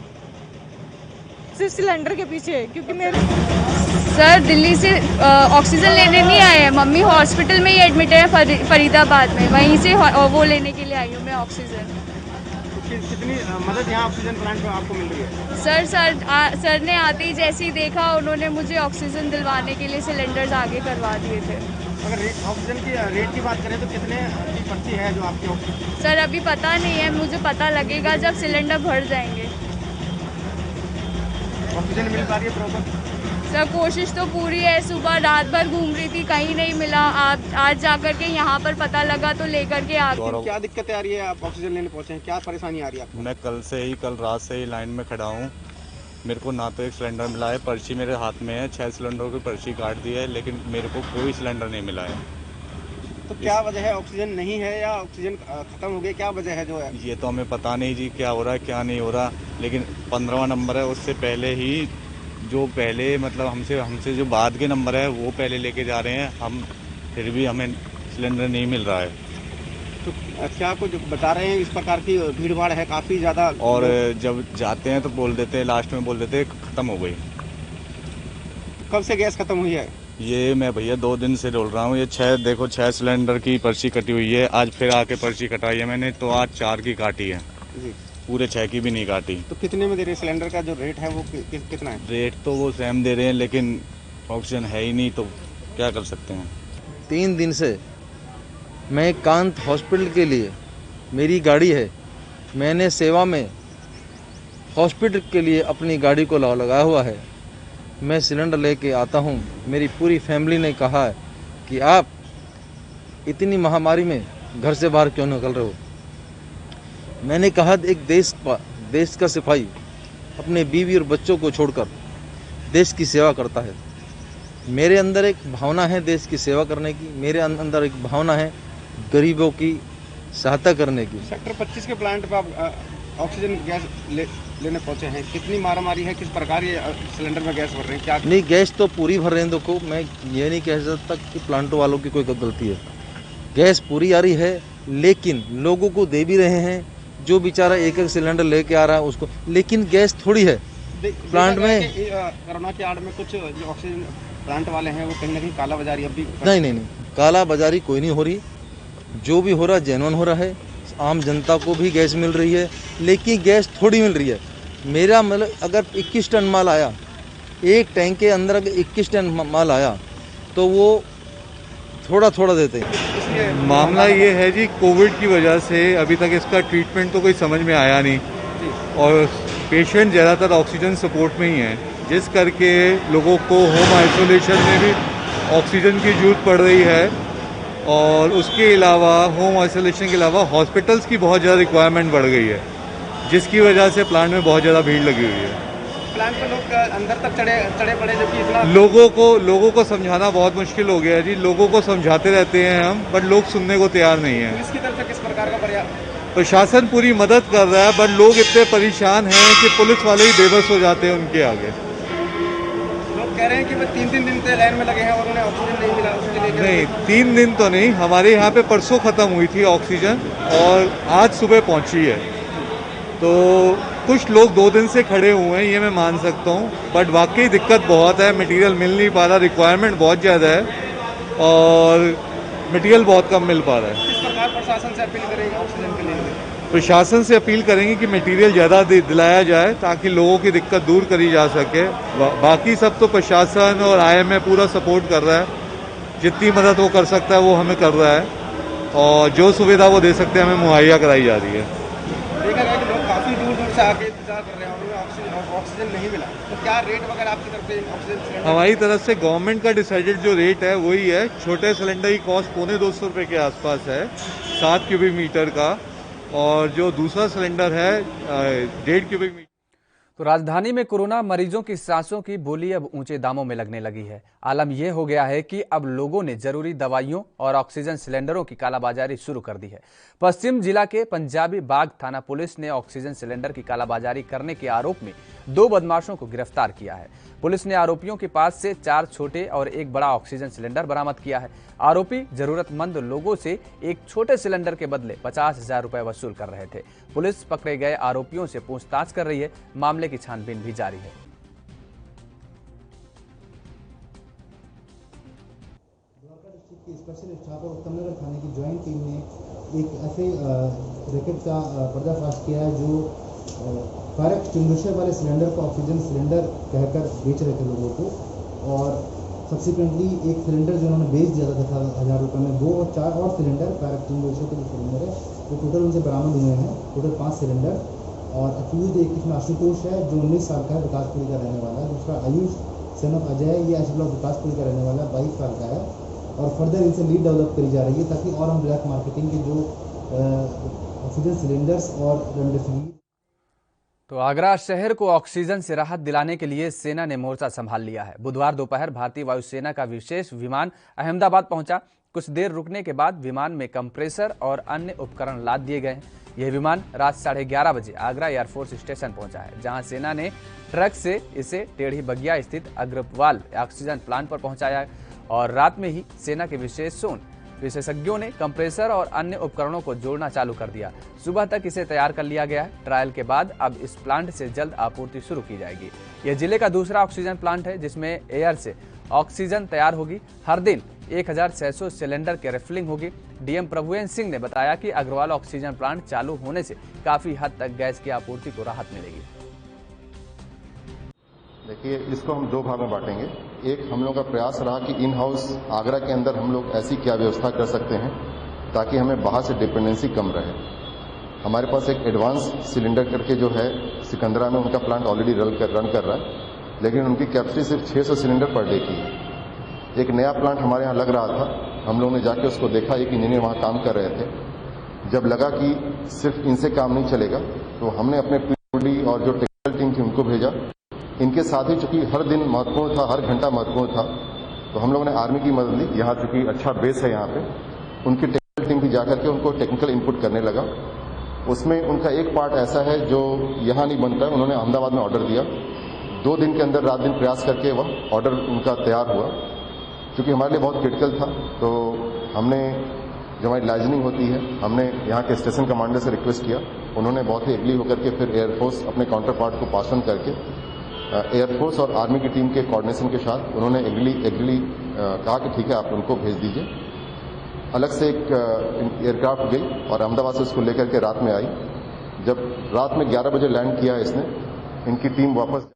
सिर्फ सिलेंडर के पीछे, क्योंकि मेरे सर दिल्ली से ऑक्सीजन लेने नहीं आए हैं। मम्मी हॉस्पिटल में ही एडमिट है फरीदाबाद में, वहीं से वो लेने के लिए आई हूँ मैं ऑक्सीजन। कितनी मदद यहाँ ऑक्सीजन प्लांट में आपको मिल रही है? सर ने आते ही जैसे ही देखा, उन्होंने मुझे ऑक्सीजन दिलवाने के लिए सिलेंडर्स आगे करवा दिए थे। अगर ऑक्सीजन की रेट की बात करें तो कितने की पर्ची है जो आपकी ऑक्सीजन? सर अभी पता नहीं है, मुझे पता लगेगा जब सिलेंडर भर जाएंगे। ऑक्सीजन मिल पा रही है प्रॉपर? सर कोशिश तो पूरी है, सुबह रात भर घूम रही थी, कहीं नहीं मिला। आज जाकर के यहाँ पर पता लगा तो लेकर के आ गई। क्या दिक्कतें आ रही है? आप ऑक्सीजन लेने पहुंचे हैं, क्या परेशानी आ रही है आपको? मैं कल रात से ही लाइन में खड़ा हूँ। मेरे को ना तो एक सिलेंडर मिला है, पर्ची मेरे हाथ में है, 6 सिलेंडरों की पर्ची काट दी है, लेकिन मेरे को कोई सिलेंडर नहीं मिला है। तो क्या वजह है? ऑक्सीजन नहीं है या ऑक्सीजन खत्म हो गई, क्या वजह है जो है? ये तो हमें पता नहीं जी क्या हो रहा है क्या नहीं हो रहा, लेकिन 15वां नंबर है, उससे पहले ही जो पहले मतलब हमसे जो बाद के नंबर है वो पहले लेके जा रहे हैं हम, फिर भी हमें सिलेंडर नहीं मिल रहा है। तो क्या कुछ बता रहे हैं? इस प्रकार की भीड़ भाड़ है काफ़ी ज़्यादा, और जब जाते हैं तो बोल देते हैं, लास्ट में बोल देते हैं ख़त्म हो गई। कब से गैस खत्म हुई है? ये मैं भैया 2 दिन से डोल रहा हूँ। ये 6 सिलेंडर की पर्ची कटी हुई है, आज फिर आके पर्ची कटाई है मैंने, तो आज 4 की काटी है जी, पूरे 6 की भी नहीं काटी। तो कितने में दे रहे? सिलेंडर का जो रेट है वो कितना है? रेट तो वो सेम दे रहे हैं, लेकिन ऑक्सीजन है ही नहीं, तो क्या कर सकते हैं। 3 दिन से मैं कांत हॉस्पिटल के लिए, मेरी गाड़ी है, मैंने सेवा में हॉस्पिटल के लिए अपनी गाड़ी को लगाया हुआ है। मैं सिलेंडर लेके आता हूँ, मेरी पूरी फैमिली ने कहा है कि आप इतनी महामारी में घर से बाहर क्यों निकल रहे हो। मैंने कहा एक देश का सिपाही अपने बीवी और बच्चों को छोड़कर देश की सेवा करता है। मेरे अंदर एक भावना है देश की सेवा करने की, मेरे अंदर एक भावना है गरीबों की सहायता करने की। सेक्टर 25 के प्लांट पर आप ऑक्सीजन गैस लेने पहुंचे हैं, कितनी मारामारी है, किस प्रकार ये सिलेंडर में गैस भर रहे हैं? क्या नहीं, गैस तो पूरी भर रहे हैं। देखो, मैं ये नहीं कह सकता कि प्लांट वालों की कोई गलती है, गैस पूरी आ रही है, लेकिन लोगों को दे भी रहे हैं। जो बेचारा एक सिलेंडर लेके आ रहा है उसको, लेकिन गैस थोड़ी है प्लांट में। कोरोना के आड़ में कुछ जो ऑक्सीजन प्लांट वाले हैं वो कहीं ना कहीं काला बाजारी अभी नहीं, काला बाजारी कोई नहीं हो रही। जो भी हो रहा है जेन्युइन हो रहा है। आम जनता को भी गैस मिल रही है, लेकिन गैस थोड़ी मिल रही है। मेरा मतलब अगर 21 टन माल आया, एक टैंक के अंदर अगर 21 टन माल आया तो वो थोड़ा थोड़ा देते हैं। मामला ये है जी, कोविड की वजह से अभी तक इसका ट्रीटमेंट तो कोई समझ में आया नहीं, और पेशेंट ज़्यादातर ऑक्सीजन सपोर्ट में ही हैं, जिस करके लोगों को होम आइसोलेशन में भी ऑक्सीजन की ज़रूरत पड़ रही है। और उसके अलावा होम आइसोलेशन के अलावा हॉस्पिटल्स की बहुत ज़्यादा रिक्वायरमेंट बढ़ गई है, जिसकी वजह से प्लांट में बहुत ज़्यादा भीड़ लगी हुई है। प्लांट पे लोग अंदर तक चढ़े पड़े, जबकि इतना लोगों को समझाना बहुत मुश्किल हो गया है जी। लोगों को समझाते रहते हैं हम, बट लोग सुनने को तैयार नहीं है। पुलिस की तरफ से किस प्रकार का प्रयास? प्रशासन पूरी मदद कर रहा है, बट लोग इतने परेशान हैं कि पुलिस वाले ही बेबस हो जाते हैं उनके आगे। लोग कह रहे हैं कि वो 3-3 दिन से लाइन में लगे हैं और उन्हें ऑक्सीजन नहीं मिला, उसके लिए नहीं, 3 दिन तो नहीं, हमारे यहाँ पे परसों ख़त्म हुई थी ऑक्सीजन और आज सुबह पहुँची है। तो कुछ लोग 2 दिन से खड़े हुए हैं, ये मैं मान सकता हूँ, बट वाकई दिक्कत बहुत है। मटेरियल मिल नहीं पा रहा, रिक्वायरमेंट बहुत ज़्यादा है और मटेरियल बहुत कम मिल पा रहा है। किस प्रकार प्रशासन से अपील करेंगे ऑक्सीजन के लिए? प्रशासन से अपील करेंगे कि मटेरियल ज़्यादा दिलाया जाए ताकि लोगों की दिक्कत दूर करी जा सके। बाकी सब तो प्रशासन और IMA पूरा सपोर्ट कर रहा है, जितनी मदद वो कर सकता है वो हमें कर रहा है, और जो सुविधा वो दे सकते हैं हमें मुहैया कराई जा रही है। देखा गया कि लोग काफ़ी दूर दूर से आके इंतजार कर रहे हैं, उन्हें ऑक्सीजन नहीं मिला, तो क्या रेट वगैरह आपकी तरफ से ऑक्सीजन सिलेंडर? हमारी तरफ से गवर्नमेंट का डिसाइडेड जो रेट है वही है। छोटे सिलेंडर की कॉस्ट ₹250 रुपये के आसपास है 7 क्यूबिक मीटर का, और जो दूसरा सिलेंडर है 1.5 क्यूबिक मीटर। तो राजधानी में कोरोना मरीजों की सांसों की बोली अब ऊंचे दामों में लगने लगी है। आलम यह हो गया है कि अब लोगों ने जरूरी दवाइयों और ऑक्सीजन सिलेंडरों की कालाबाजारी शुरू कर दी है। पश्चिम जिला के पंजाबी बाग थाना पुलिस ने ऑक्सीजन सिलेंडर की कालाबाजारी करने के आरोप में 2 बदमाशों को गिरफ्तार किया है। पुलिस ने आरोपियों के पास से 4 छोटे और 1 बड़ा ऑक्सीजन सिलेंडर बरामद किया है। आरोपी जरूरतमंद लोगों से एक छोटे सिलेंडर के बदले 50,000 रुपए वसूल कर रहे थे। पुलिस पकड़े गए आरोपियों से पूछताछ कर रही है। मामले की छानबीन भी जारी है। स्पेशल स्टाफ और उत्तमनगर थाने की ज्वाइंट टीम ने एक ऐसे रैकेट का पर्दाफाश किया है जो फायर एक्सटिंग्विशर वाले सिलेंडर को ऑक्सीजन सिलेंडर कहकर बेच रहे थे लोगों को, और सब्सिक्वेंटली एक सिलेंडर जो उन्होंने बेच दिया था 10,000 रुपये में, वो और 4 और सिलेंडर फायर एक्सटिंग्विशर के जो सिलेंडर है वो टोटल उनसे बरामद हुए हैं। टोटल 5 सिलेंडर, और अक्यूज एक इसमें आशुतोष है जो 19 साल का है, विकासपुरी का रहने वाला है। दूसरा आयुष सन ऑफ अजय, ये एच ब्लॉक विकासपुरी का रहने वाला है, 22 साल का है, और फर्दर इनसे लीड डेवलप करी जा रही है ताकि और हम ब्लैक मार्केटिंग के जो ऑक्सीजन सिलेंडर्स और रेमडेसिविर। तो आगरा शहर को ऑक्सीजन से राहत दिलाने के लिए सेना ने मोर्चा संभाल लिया है। बुधवार दोपहर भारतीय वायुसेना का विशेष विमान अहमदाबाद पहुंचा। कुछ देर रुकने के बाद विमान में कंप्रेसर और अन्य उपकरण लाद दिए गए हैं। यह विमान रात 11:30 बजे आगरा एयरफोर्स स्टेशन पहुंचा है, जहां सेना ने ट्रक से इसे टेढ़ी बगिया स्थित अग्रवाल ऑक्सीजन प्लांट पर पहुंचाया, और रात में ही सेना के विशेषज्ञों ने कंप्रेसर और अन्य उपकरणों को जोड़ना चालू कर दिया। सुबह तक इसे तैयार कर लिया गया है। ट्रायल के बाद अब इस प्लांट से जल्द आपूर्ति शुरू की जाएगी। यह जिले का दूसरा ऑक्सीजन प्लांट है जिसमें एयर से ऑक्सीजन तैयार होगी। हर दिन 1600 सिलेंडर की रिफिलिंग होगी। डीएम प्रभुवेंद्र सिंह ने बताया कि अग्रवाल ऑक्सीजन प्लांट चालू होने से काफी हद तक गैस की आपूर्ति को राहत मिलेगी। देखिए, इसको हम 2 भाग में बांटेंगे। एक, हम लोग का प्रयास रहा कि इन हाउस आगरा के अंदर हम लोग ऐसी क्या व्यवस्था कर सकते हैं ताकि हमें बाहर से डिपेंडेंसी कम रहे। हमारे पास एक एडवांस सिलेंडर करके जो है सिकंदरा में उनका प्लांट ऑलरेडी रन कर रहा है, लेकिन उनकी कैपेसिटी सिर्फ 600 सिलेंडर पर डे की है। एक नया प्लांट हमारे यहाँ लग रहा था, हम लोगों ने जाके उसको देखा, एक इंजीनियर वहाँ काम कर रहे थे। जब लगा कि सिर्फ इनसे काम नहीं चलेगा तो हमने अपने पीडब्ल्यूडी और जो टेक्निकल टीम थी उनको भेजा। इनके साथ ही चूंकि हर दिन महत्वपूर्ण था, हर घंटा महत्वपूर्ण था, तो हम लोगों ने आर्मी की मदद ली। यहाँ चूंकि अच्छा बेस है यहाँ पे, उनकी टेक्निकल टीम भी जाकर के उनको टेक्निकल इनपुट करने लगा। उसमें उनका एक पार्ट ऐसा है जो यहाँ नहीं बनता है, उन्होंने अहमदाबाद में ऑर्डर दिया। 2 दिन के अंदर रात दिन प्रयास करके वह ऑर्डर उनका तैयार हुआ। चूंकि हमारे लिए बहुत क्रिटिकल था, तो हमने जो हमारी लाइजनिंग होती है, हमने यहाँ के स्टेशन कमांडर से रिक्वेस्ट किया। उन्होंने बहुत ही एग्री होकर के फिर एयरफोर्स अपने काउंटर पार्ट को पास ऑन करके एयरफोर्स और आर्मी की टीम के कोऑर्डिनेशन के साथ उन्होंने एग्री कहा कि ठीक है, आप उनको भेज दीजिए। अलग से एक एयरक्राफ्ट गई और अहमदाबाद से उसको लेकर के रात में आई। जब रात में 11 बजे लैंड किया इसने, इनकी टीम वापस।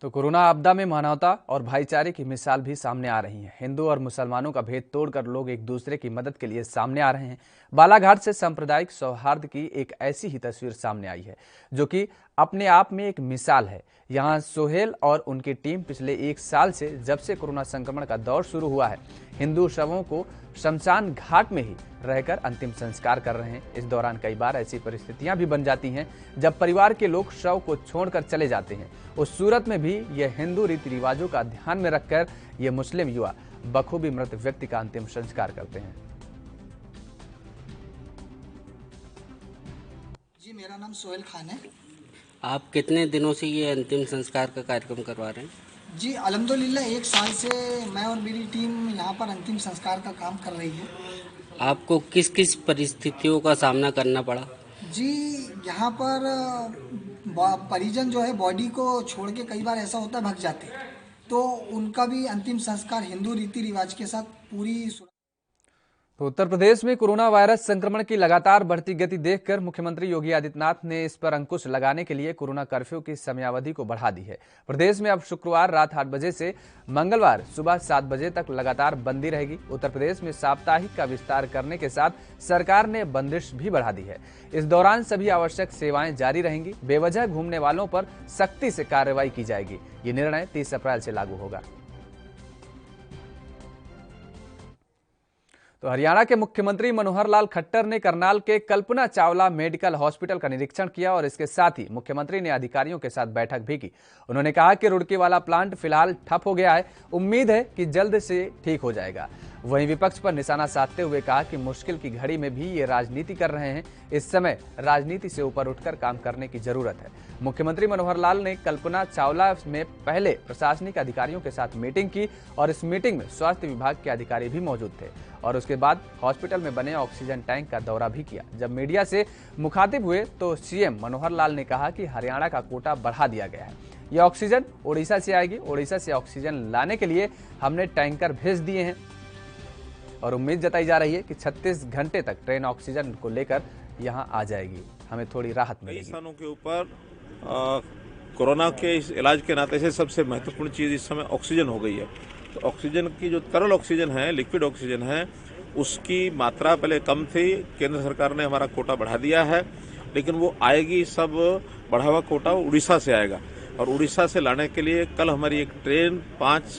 तो कोरोना आपदा में मानवता और भाईचारे की मिसाल भी सामने आ रही है। हिंदू और मुसलमानों का भेद तोड़कर लोग एक दूसरे की मदद के लिए सामने आ रहे हैं। बालाघाट से सांप्रदायिक सौहार्द की एक ऐसी ही तस्वीर सामने आई है जो कि अपने आप में एक मिसाल है। यहाँ सोहेल और उनकी टीम पिछले 1 साल से, जब से कोरोना संक्रमण का दौर शुरू हुआ है, हिंदू शवों को शमशान घाट में ही रहकर अंतिम संस्कार कर रहे हैं। इस दौरान कई बार ऐसी परिस्थितियां भी बन जाती हैं जब परिवार के लोग शव को छोड़कर चले जाते हैं। उस सूरत में भी यह हिंदू रीति रिवाजों का ध्यान में रखकर ये मुस्लिम युवा बखूबी मृत व्यक्ति का अंतिम संस्कार करते हैं। जी, मेरा नाम सोहेल खान है। आप कितने दिनों से ये अंतिम संस्कार का कार्यक्रम करवा रहे हैं? जी, अल्हम्दुलिल्लाह 1 साल से मैं और मेरी टीम यहाँ पर अंतिम संस्कार का काम कर रही है। आपको किस किस परिस्थितियों का सामना करना पड़ा? जी, यहाँ पर परिजन जो है बॉडी को छोड़ के कई बार ऐसा होता है भाग जाते हैं, तो उनका भी अंतिम संस्कार हिंदू रीति रिवाज के साथ पूरी। तो उत्तर प्रदेश में कोरोना वायरस संक्रमण की लगातार बढ़ती गति देखकर मुख्यमंत्री योगी आदित्यनाथ ने इस पर अंकुश लगाने के लिए कोरोना कर्फ्यू की समयावधि को बढ़ा दी है। प्रदेश में अब शुक्रवार रात 8 बजे से मंगलवार सुबह 7 बजे तक लगातार बंदी रहेगी। उत्तर प्रदेश में साप्ताहिक का विस्तार करने के साथ सरकार ने बंदिश भी बढ़ा दी है। इस दौरान सभी आवश्यक सेवाएं जारी रहेंगी। बेवजह घूमने वालों पर सख्ती से कार्रवाई की जाएगी। ये निर्णय 30 अप्रैल से लागू होगा। तो हरियाणा के मुख्यमंत्री मनोहर लाल खट्टर ने करनाल के कल्पना चावला मेडिकल हॉस्पिटल का निरीक्षण किया और इसके साथ ही मुख्यमंत्री ने अधिकारियों के साथ बैठक भी की। उन्होंने कहा कि रुड़की वाला प्लांट फिलहाल ठप हो गया है, उम्मीद है कि जल्द से ठीक हो जाएगा। वहीं विपक्ष पर निशाना साधते हुए कहा कि मुश्किल की घड़ी में भी ये राजनीति कर रहे हैं, इस समय राजनीति से ऊपर उठकर काम करने की जरूरत है। मुख्यमंत्री मनोहर लाल ने कल्पना चावला में पहले प्रशासनिक अधिकारियों के साथ मीटिंग की और इस मीटिंग में स्वास्थ्य विभाग के अधिकारी भी मौजूद थे और उसके बाद हॉस्पिटल में बने ऑक्सीजन टैंक का दौरा भी किया। जब मीडिया से मुखातिब हुए तो सीएम मनोहर लाल ने कहा कि हरियाणा का कोटा बढ़ा दिया गया है, यह ऑक्सीजन उड़ीसा से आएगी। उड़ीसा से ऑक्सीजन लाने के लिए हमने टैंकर भेज दिए हैं और उम्मीद जताई जा रही है कि 36 घंटे तक ट्रेन ऑक्सीजन को लेकर यहां आ जाएगी, हमें थोड़ी राहत मिलेगी। किसानों के ऊपर कोरोना के इस इलाज के नाते से सबसे महत्वपूर्ण चीज़ इस समय ऑक्सीजन हो गई है। तो ऑक्सीजन की जो तरल ऑक्सीजन है, लिक्विड ऑक्सीजन है, उसकी मात्रा पहले कम थी। केंद्र सरकार ने हमारा कोटा बढ़ा दिया है, लेकिन वो आएगी, सब बढ़ा हुआ कोटा उड़ीसा से आएगा और उड़ीसा से लाने के लिए कल हमारी एक ट्रेन 5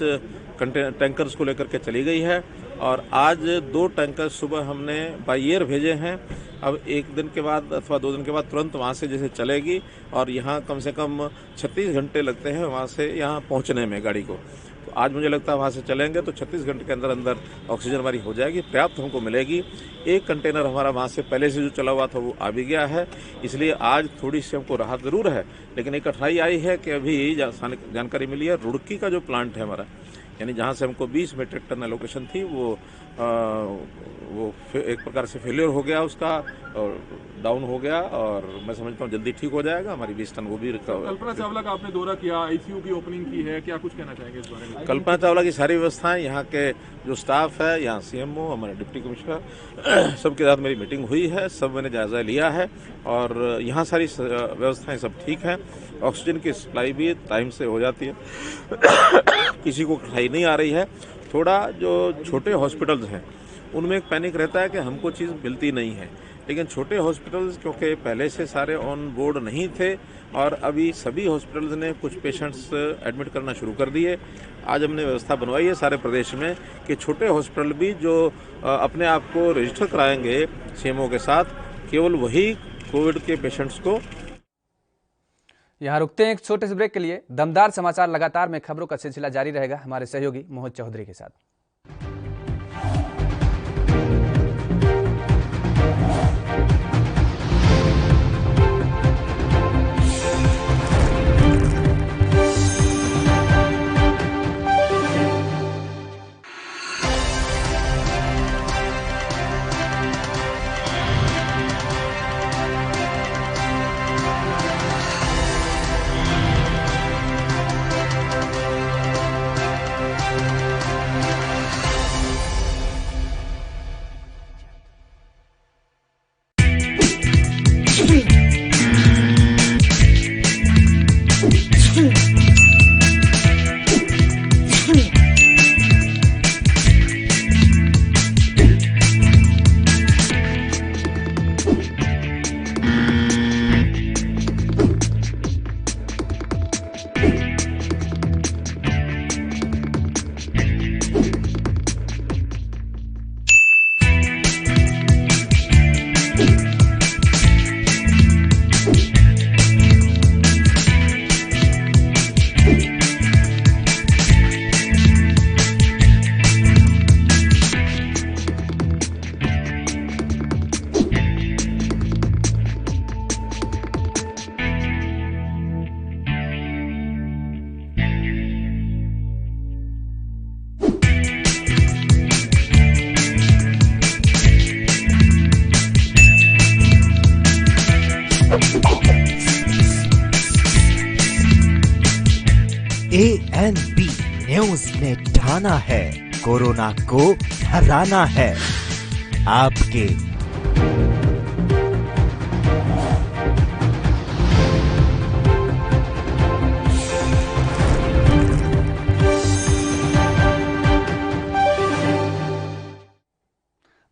टैंकर्स को लेकर के चली गई है और आज 2 टैंकर सुबह हमने बाय एयर भेजे हैं। अब 1 दिन के बाद अथवा 2 दिन के बाद तुरंत वहाँ से जैसे चलेगी और यहाँ कम से कम 36 घंटे लगते हैं वहाँ से यहाँ पहुँचने में गाड़ी को। तो आज मुझे लगता है वहाँ से चलेंगे तो 36 घंटे के अंदर अंदर ऑक्सीजन हमारी हो जाएगी, पर्याप्त हमको मिलेगी। एक कंटेनर हमारा वहाँ से पहले से जो चला हुआ था वो आ भी गया है, इसलिए आज थोड़ी सी हमको राहत ज़रूर है। लेकिन एक कठिनाई आई है कि अभी जानकारी मिली है रुड़की का जो प्लांट है हमारा, यानी जहाँ से हमको 20 मीट्रिक टन एलोकेशन थी वो एक प्रकार से फेलियर हो गया, उसका और डाउन हो गया और मैं समझता हूँ जल्दी ठीक हो जाएगा। हमारी 20 टन वो भी कल्पना चावला का आपने दौरा किया, आईसीयू की ओपनिंग की है, क्या कुछ कहना चाहेंगे इस बारे में? कल्पना चावला की सारी व्यवस्थाएं, यहाँ के जो स्टाफ है, यहाँ सीएमओ, हमारे डिप्टी कमिश्नर, सबके साथ मेरी मीटिंग हुई है, सब मैंने जायजा लिया है और यहाँ सारी व्यवस्थाएं सब ठीक हैं। ऑक्सीजन की सप्लाई भी टाइम से हो जाती है, किसी को कठिनाई नहीं आ रही है। थोड़ा जो छोटे हॉस्पिटल्स हैं उनमें एक पैनिक रहता है कि हमको चीज़ मिलती नहीं है, लेकिन छोटे हॉस्पिटल्स क्योंकि पहले से सारे ऑन बोर्ड नहीं थे और अभी सभी हॉस्पिटल्स ने कुछ पेशेंट्स एडमिट करना शुरू कर दिए। आज हमने व्यवस्था बनवाई है सारे प्रदेश में कि छोटे हॉस्पिटल भी जो अपने आप को रजिस्टर कराएंगे सीएमओ के साथ, केवल वही कोविड के पेशेंट्स को। यहाँ रुकते हैं एक छोटे से ब्रेक के लिए। दमदार समाचार लगातार में खबरों का सिलसिला जारी रहेगा हमारे सहयोगी मोहित चौधरी के साथ। ANB न्यूज ने ठाना है, कोरोना को हराना है। आपके।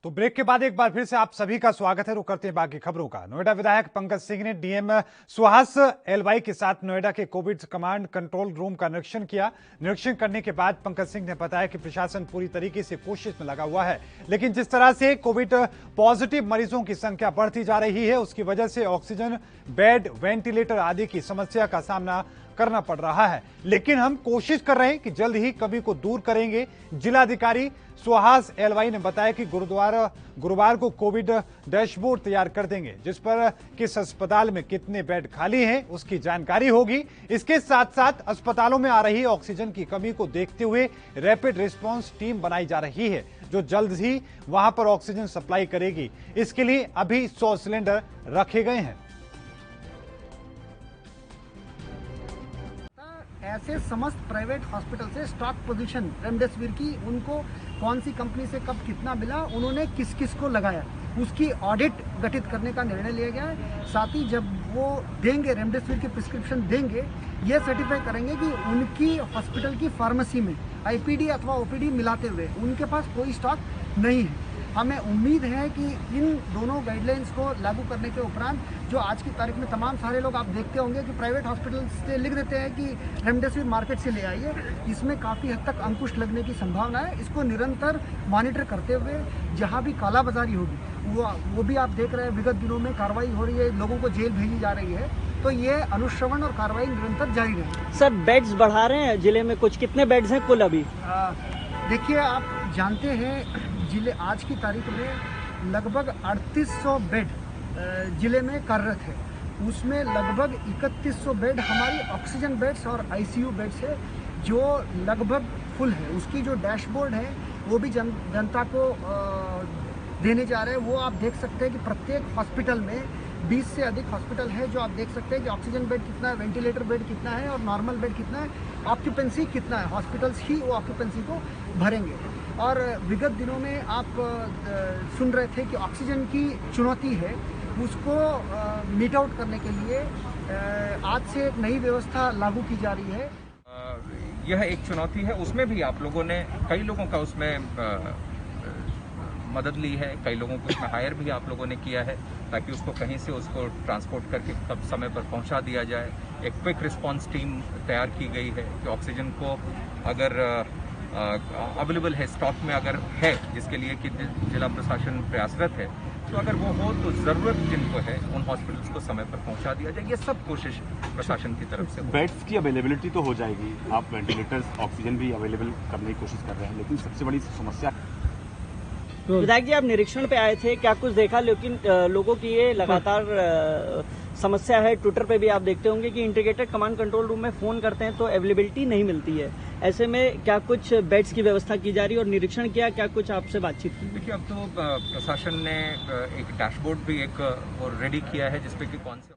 तो ब्रेक के बाद एक बार फिर से आप सभी का स्वागत है। रुक करते हैं बाकी खबरों का। नोएडा विधायक पंकज सिंह ने डीएम सुहास एलवाई के साथ नोएडा के कोविड कमांड कंट्रोल रूम का निरीक्षण किया। निरीक्षण करने के बाद पंकज सिंह ने बताया कि प्रशासन पूरी तरीके से कोशिश में लगा हुआ है, लेकिन जिस तरह से कोविड पॉजिटिव मरीजों की संख्या बढ़ती जा रही है, उसकी वजह से ऑक्सीजन, बेड, वेंटिलेटर आदि की समस्या का सामना करना पड़ रहा है। लेकिन हम कोशिश कर रहे हैं कि जल्द ही कमी को दूर करेंगे। जिलाधिकारी सुहास एलवाई ने बताया कि गुरुवार को कोविड डैशबोर्ड तैयार कर देंगे, जिस पर किस अस्पताल में कितने बेड खाली हैं उसकी जानकारी होगी। इसके साथ साथ अस्पतालों में आ रही ऑक्सीजन की कमी को देखते हुए रैपिड रिस्पांस टीम बनाई जा रही है, जो जल्द ही वहां पर ऑक्सीजन सप्लाई करेगी। इसके लिए अभी 100 सिलेंडर रखे गए हैं। ऐसे समस्त प्राइवेट हॉस्पिटल से स्टॉक पोजीशन रेमडेसिविर की उनको कौन सी कंपनी से कब कितना मिला, उन्होंने किस किस को लगाया, उसकी ऑडिट गठित करने का निर्णय लिया गया है। साथ ही जब वो देंगे रेमडेसिविर की प्रिस्क्रिप्शन देंगे, ये सर्टिफाई करेंगे कि उनकी हॉस्पिटल की फार्मेसी में आईपीडी अथवा ओपीडी मिलाते हुए उनके पास कोई स्टॉक नहीं है। हमें उम्मीद है कि इन दोनों गाइडलाइंस को लागू करने के उपरांत जो आज की तारीख में तमाम सारे लोग आप देखते होंगे कि प्राइवेट हॉस्पिटल से लिख देते हैं कि रेमडेसिविर मार्केट से ले आइए, इसमें काफ़ी हद तक अंकुश लगने की संभावना है। इसको निरंतर मॉनिटर करते हुए जहां भी कालाबाजारी होगी वो भी आप देख रहे हैं, विगत दिनों में कार्रवाई हो रही है, लोगों को जेल भेजी जा रही है। तो ये अनुश्रवण और कार्रवाई निरंतर जारी रहेगी। सर, बेड्स बढ़ा रहे हैं जिले में, कुछ कितने बेड्स हैं कुल अभी? देखिए, आप जानते हैं जिले आज की तारीख में लगभग 3800 बेड जिले में कार्यरत है। उसमें लगभग 3100 बेड हमारी ऑक्सीजन बेड्स और आईसीयू बेड्स है, जो लगभग फुल है। उसकी जो डैशबोर्ड है वो भी जनता को देने जा रहे हैं। वो आप देख सकते हैं कि प्रत्येक हॉस्पिटल में 20 से अधिक हॉस्पिटल है, जो आप देख सकते हैं कि ऑक्सीजन बेड कितना है, वेंटिलेटर बेड कितना है और नॉर्मल बेड कितना है, ऑक्यूपेंसी कितना है। हॉस्पिटल्स ही वो ऑक्यूपेंसी को भरेंगे। और विगत दिनों में आप सुन रहे थे कि ऑक्सीजन की चुनौती है, उसको मीट आउट करने के लिए आज से एक नई व्यवस्था लागू की जा रही है। यह एक चुनौती है, उसमें भी आप लोगों ने कई लोगों का उसमें मदद ली है, कई लोगों को उसमें हायर भी आप लोगों ने किया है, ताकि उसको कहीं से उसको ट्रांसपोर्ट करके तब समय पर पहुंचा दिया जाए। एक क्विक रिस्पांस टीम तैयार की गई है कि ऑक्सीजन को अगर अवेलेबल है, स्टॉक में अगर है, जिसके लिए कि जिला प्रशासन प्रयासरत है, तो अगर वो हो तो ज़रूरत जिनको है उन हॉस्पिटल्स को समय पर पहुंचा दिया जाए। ये सब कोशिश प्रशासन की तरफ से। बेड्स की अवेलेबिलिटी तो हो जाएगी, आप वेंटिलेटर्स, ऑक्सीजन भी अवेलेबल करने की कोशिश कर रहे हैं, लेकिन सबसे बड़ी समस्या। विधायक जी, आप निरीक्षण पे आए थे, क्या कुछ देखा? लेकिन लोगों की ये लगातार समस्या है। ट्विटर पे भी आप देखते होंगे कि इंटीग्रेटेड कमांड कंट्रोल रूम में फ़ोन करते हैं तो अवेलेबिलिटी नहीं मिलती है। ऐसे में क्या कुछ बेड्स की व्यवस्था की जा रही है और निरीक्षण किया, क्या कुछ आपसे बातचीत की? देखिए, अब तो प्रशासन ने एक डैशबोर्ड भी एक रेडी किया है, जिसपे कि कौन से।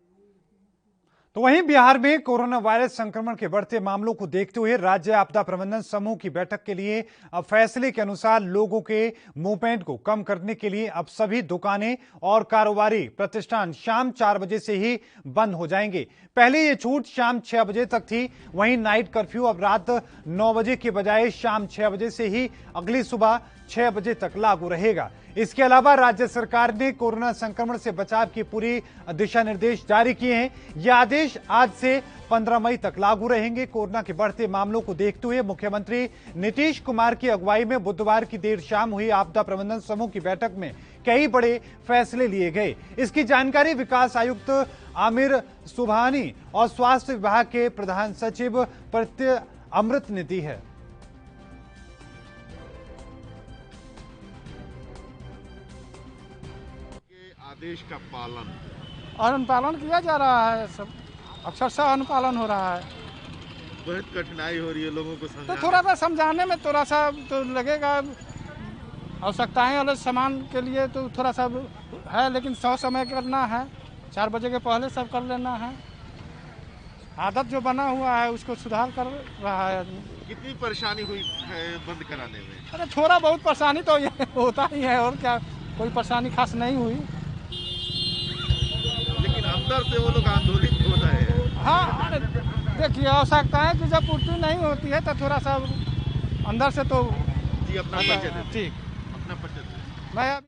तो वहीं बिहार में कोरोना वायरस संक्रमण के बढ़ते मामलों को देखते हुए राज्य आपदा प्रबंधन समूह की बैठक के लिए अब फैसले के अनुसार लोगों के मूवमेंट को कम करने के लिए अब सभी दुकानें और कारोबारी प्रतिष्ठान शाम 4 बजे से ही बंद हो जाएंगे। पहले ये छूट शाम 6 बजे तक थी। वहीं नाइट कर्फ्यू अब रात 9 बजे के बजाय शाम 6 बजे से ही अगली सुबह 6 बजे तक लागू रहेगा। इसके अलावा राज्य सरकार ने कोरोना संक्रमण से बचाव की पूरी दिशा निर्देश जारी किए हैं। ये आदेश आज से 15 मई तक लागू रहेंगे। कोरोना के बढ़ते मामलों को देखते हुए मुख्यमंत्री नीतीश कुमार की अगुवाई में बुधवार की देर शाम हुई आपदा प्रबंधन समूह की बैठक में कई बड़े फैसले लिए गए। इसकी जानकारी विकास आयुक्त आमिर सुबहानी और स्वास्थ्य विभाग के प्रधान सचिव प्रत्यय अमृत ने दी है। आदेश का अनुपालन किया जा रहा है, सब अक्षरशः अनुपालन हो रहा है। बहुत कठिनाई हो रही है लोगों को समझाने। तो थोड़ा सा समझाने में थोड़ा सा तो लगेगा, आवश्यकताएं वाले सामान के लिए तो थोड़ा सा है, लेकिन 100 समय करना है, 4 बजे के पहले सब कर लेना है। आदत जो बना हुआ है उसको सुधार कर रहा है आदमी। कितनी परेशानी हुई है बंद कराने में? अरे थोड़ा बहुत परेशानी तो ये होता ही है, और क्या कोई परेशानी खास नहीं हुई। लेकिन अंदर से वो लोग आंदोलित हो रहे हैं। हाँ, देखिए आवश्यकताएं की जब पूर्ति नहीं होती है तो थोड़ा सा अंदर से तो जी अपना परिचय दें। ठीक, अपना परिचय दें। मैं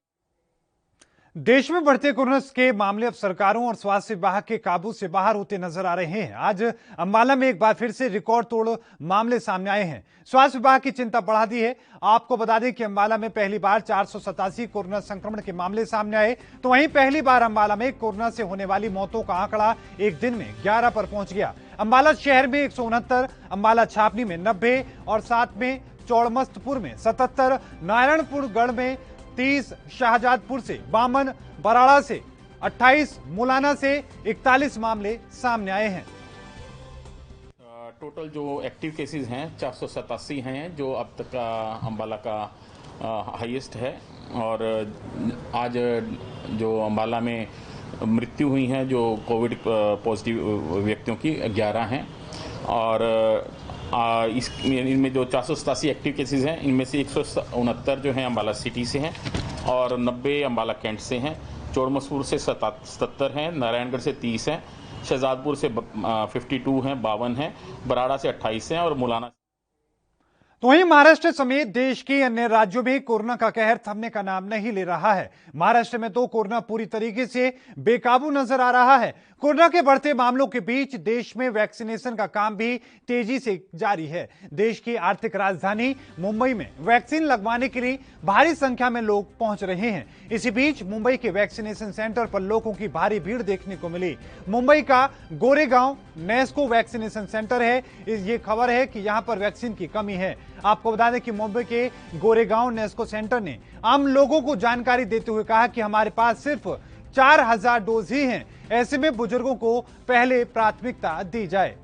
देश में बढ़ते कोरोना के मामले अब सरकारों और स्वास्थ्य विभाग के काबू से बाहर होते नजर आ रहे हैं। आज अंबाला में एक बार फिर से रिकॉर्ड तोड़ मामले सामने आए हैं। स्वास्थ्य विभाग की चिंता बढ़ा दी है। आपको बता दें कि अंबाला में पहली बार 487 कोरोना संक्रमण के मामले सामने आए, तो वहीं पहली बार अंबाला में कोरोना से होने वाली मौतों का आंकड़ा एक दिन में 11 पर पहुंच गया। अंबाला शहर में 169, अंबाला छावनी में 90 और साथ में चौड़मस्तपुर में 77, नारायणपुर गढ़ में 30, शाहजादपुर से 52, बराड़ा से 28, मुलाना से 41 मामले सामने आए हैं। टोटल जो एक्टिव केसेस हैं 487 हैं, जो अब तक का अंबाला का हाईएस्ट है। और आज जो अंबाला में मृत्यु हुई हैं जो कोविड पॉजिटिव व्यक्तियों की 11 हैं। और इनमें जो 487 एक्टिव केसेस हैं, इनमें से 169 जो हैं अंबाला सिटी से हैं और 90 अंबाला कैंट से हैं। चौड़मस्तपुर से 77 हैं, नारायणगढ़ से 30 हैं, शहजादपुर से 52 हैं, 52 हैं, बराड़ा से 28 हैं और मुलाना। तो वहीं महाराष्ट्र समेत देश के अन्य राज्यों में कोरोना का कहर थमने का नाम नहीं ले रहा है। महाराष्ट्र में तो कोरोना पूरी तरीके से बेकाबू नजर आ रहा है। कोरोना के बढ़ते मामलों के बीच देश में वैक्सीनेशन का काम भी तेजी से जारी है। देश की आर्थिक राजधानी मुंबई में वैक्सीन लगवाने के लिए भारी संख्या में लोग पहुंच रहे हैं। इसी बीच मुंबई के वैक्सीनेशन सेंटर पर लोगों की भारी भीड़ देखने को मिली। मुंबई का गोरेगांव नेस्को वैक्सीनेशन सेंटर है। ये खबर है कि यहां पर वैक्सीन की कमी है। आपको बता दें कि मुंबई के गोरेगांव नेस्को सेंटर ने आम लोगों को जानकारी देते हुए कहा कि हमारे पास सिर्फ 4000 डोज ही हैं। ऐसे में बुजुर्गों को पहले प्राथमिकता दी जाए।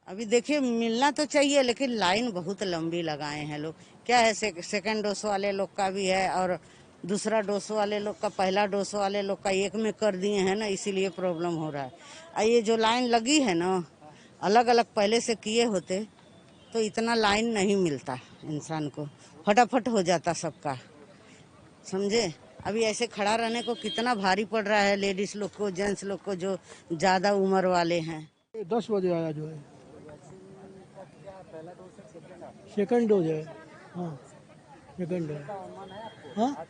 अभी देखिए मिलना तो चाहिए, लेकिन लाइन बहुत लंबी लगाए हैं लोग। क्या है, सेकंड डोज वाले लोग का भी है और दूसरा डोज वाले लोग का, पहला डोज वाले लोग का एक में कर दिए हैं ना, इसीलिए प्रॉब्लम हो रहा है। ये जो लाइन लगी है ना, अलग अलग पहले से किए होते तो इतना लाइन नहीं मिलता इंसान को, फटाफट हो जाता सबका, समझे। अभी ऐसे खड़ा रहने को कितना भारी पड़ रहा है लेडीज लोग को, जेंट्स लोग को, जो ज्यादा उम्र वाले हैं। 10 बजे आया जो है, सेकंड डोज है। हाँ सेकंड है। हाँ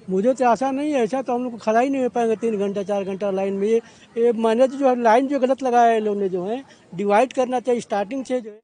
मुझे तो आशा नहीं है, ऐसा तो हम लोग खड़ा ही नहीं हो पाएंगे 3 घंटा 4 घंटा लाइन में। ये मैंने जो है लाइन जो गलत लगाया है लोगों ने, जो है डिवाइड करना चाहिए स्टार्टिंग से जो है।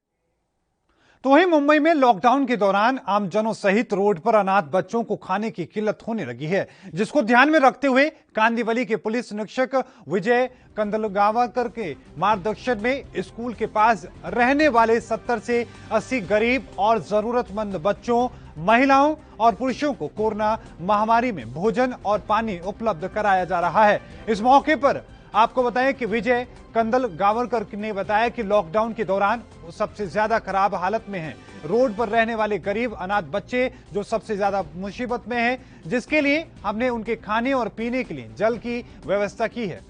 तो वहीं मुंबई में लॉकडाउन के दौरान आमजनों सहित रोड पर अनाथ बच्चों को खाने की किल्लत होने लगी है, जिसको ध्यान में रखते हुए कांदिवली के पुलिस निरीक्षक विजय कंदलगावकर के मार्गदर्शन में स्कूल के पास रहने वाले 70 से 80 गरीब और जरूरतमंद बच्चों, महिलाओं और पुरुषों को कोरोना महामारी में भोजन और पानी उपलब्ध कराया जा रहा है। इस मौके पर आपको बताएं कि विजय कंदलगावकर ने बताया कि लॉकडाउन के दौरान वो सबसे ज्यादा खराब हालत में हैं। रोड पर रहने वाले गरीब अनाथ बच्चे जो सबसे ज्यादा मुसीबत में हैं, जिसके लिए हमने उनके खाने और पीने के लिए जल की व्यवस्था की है।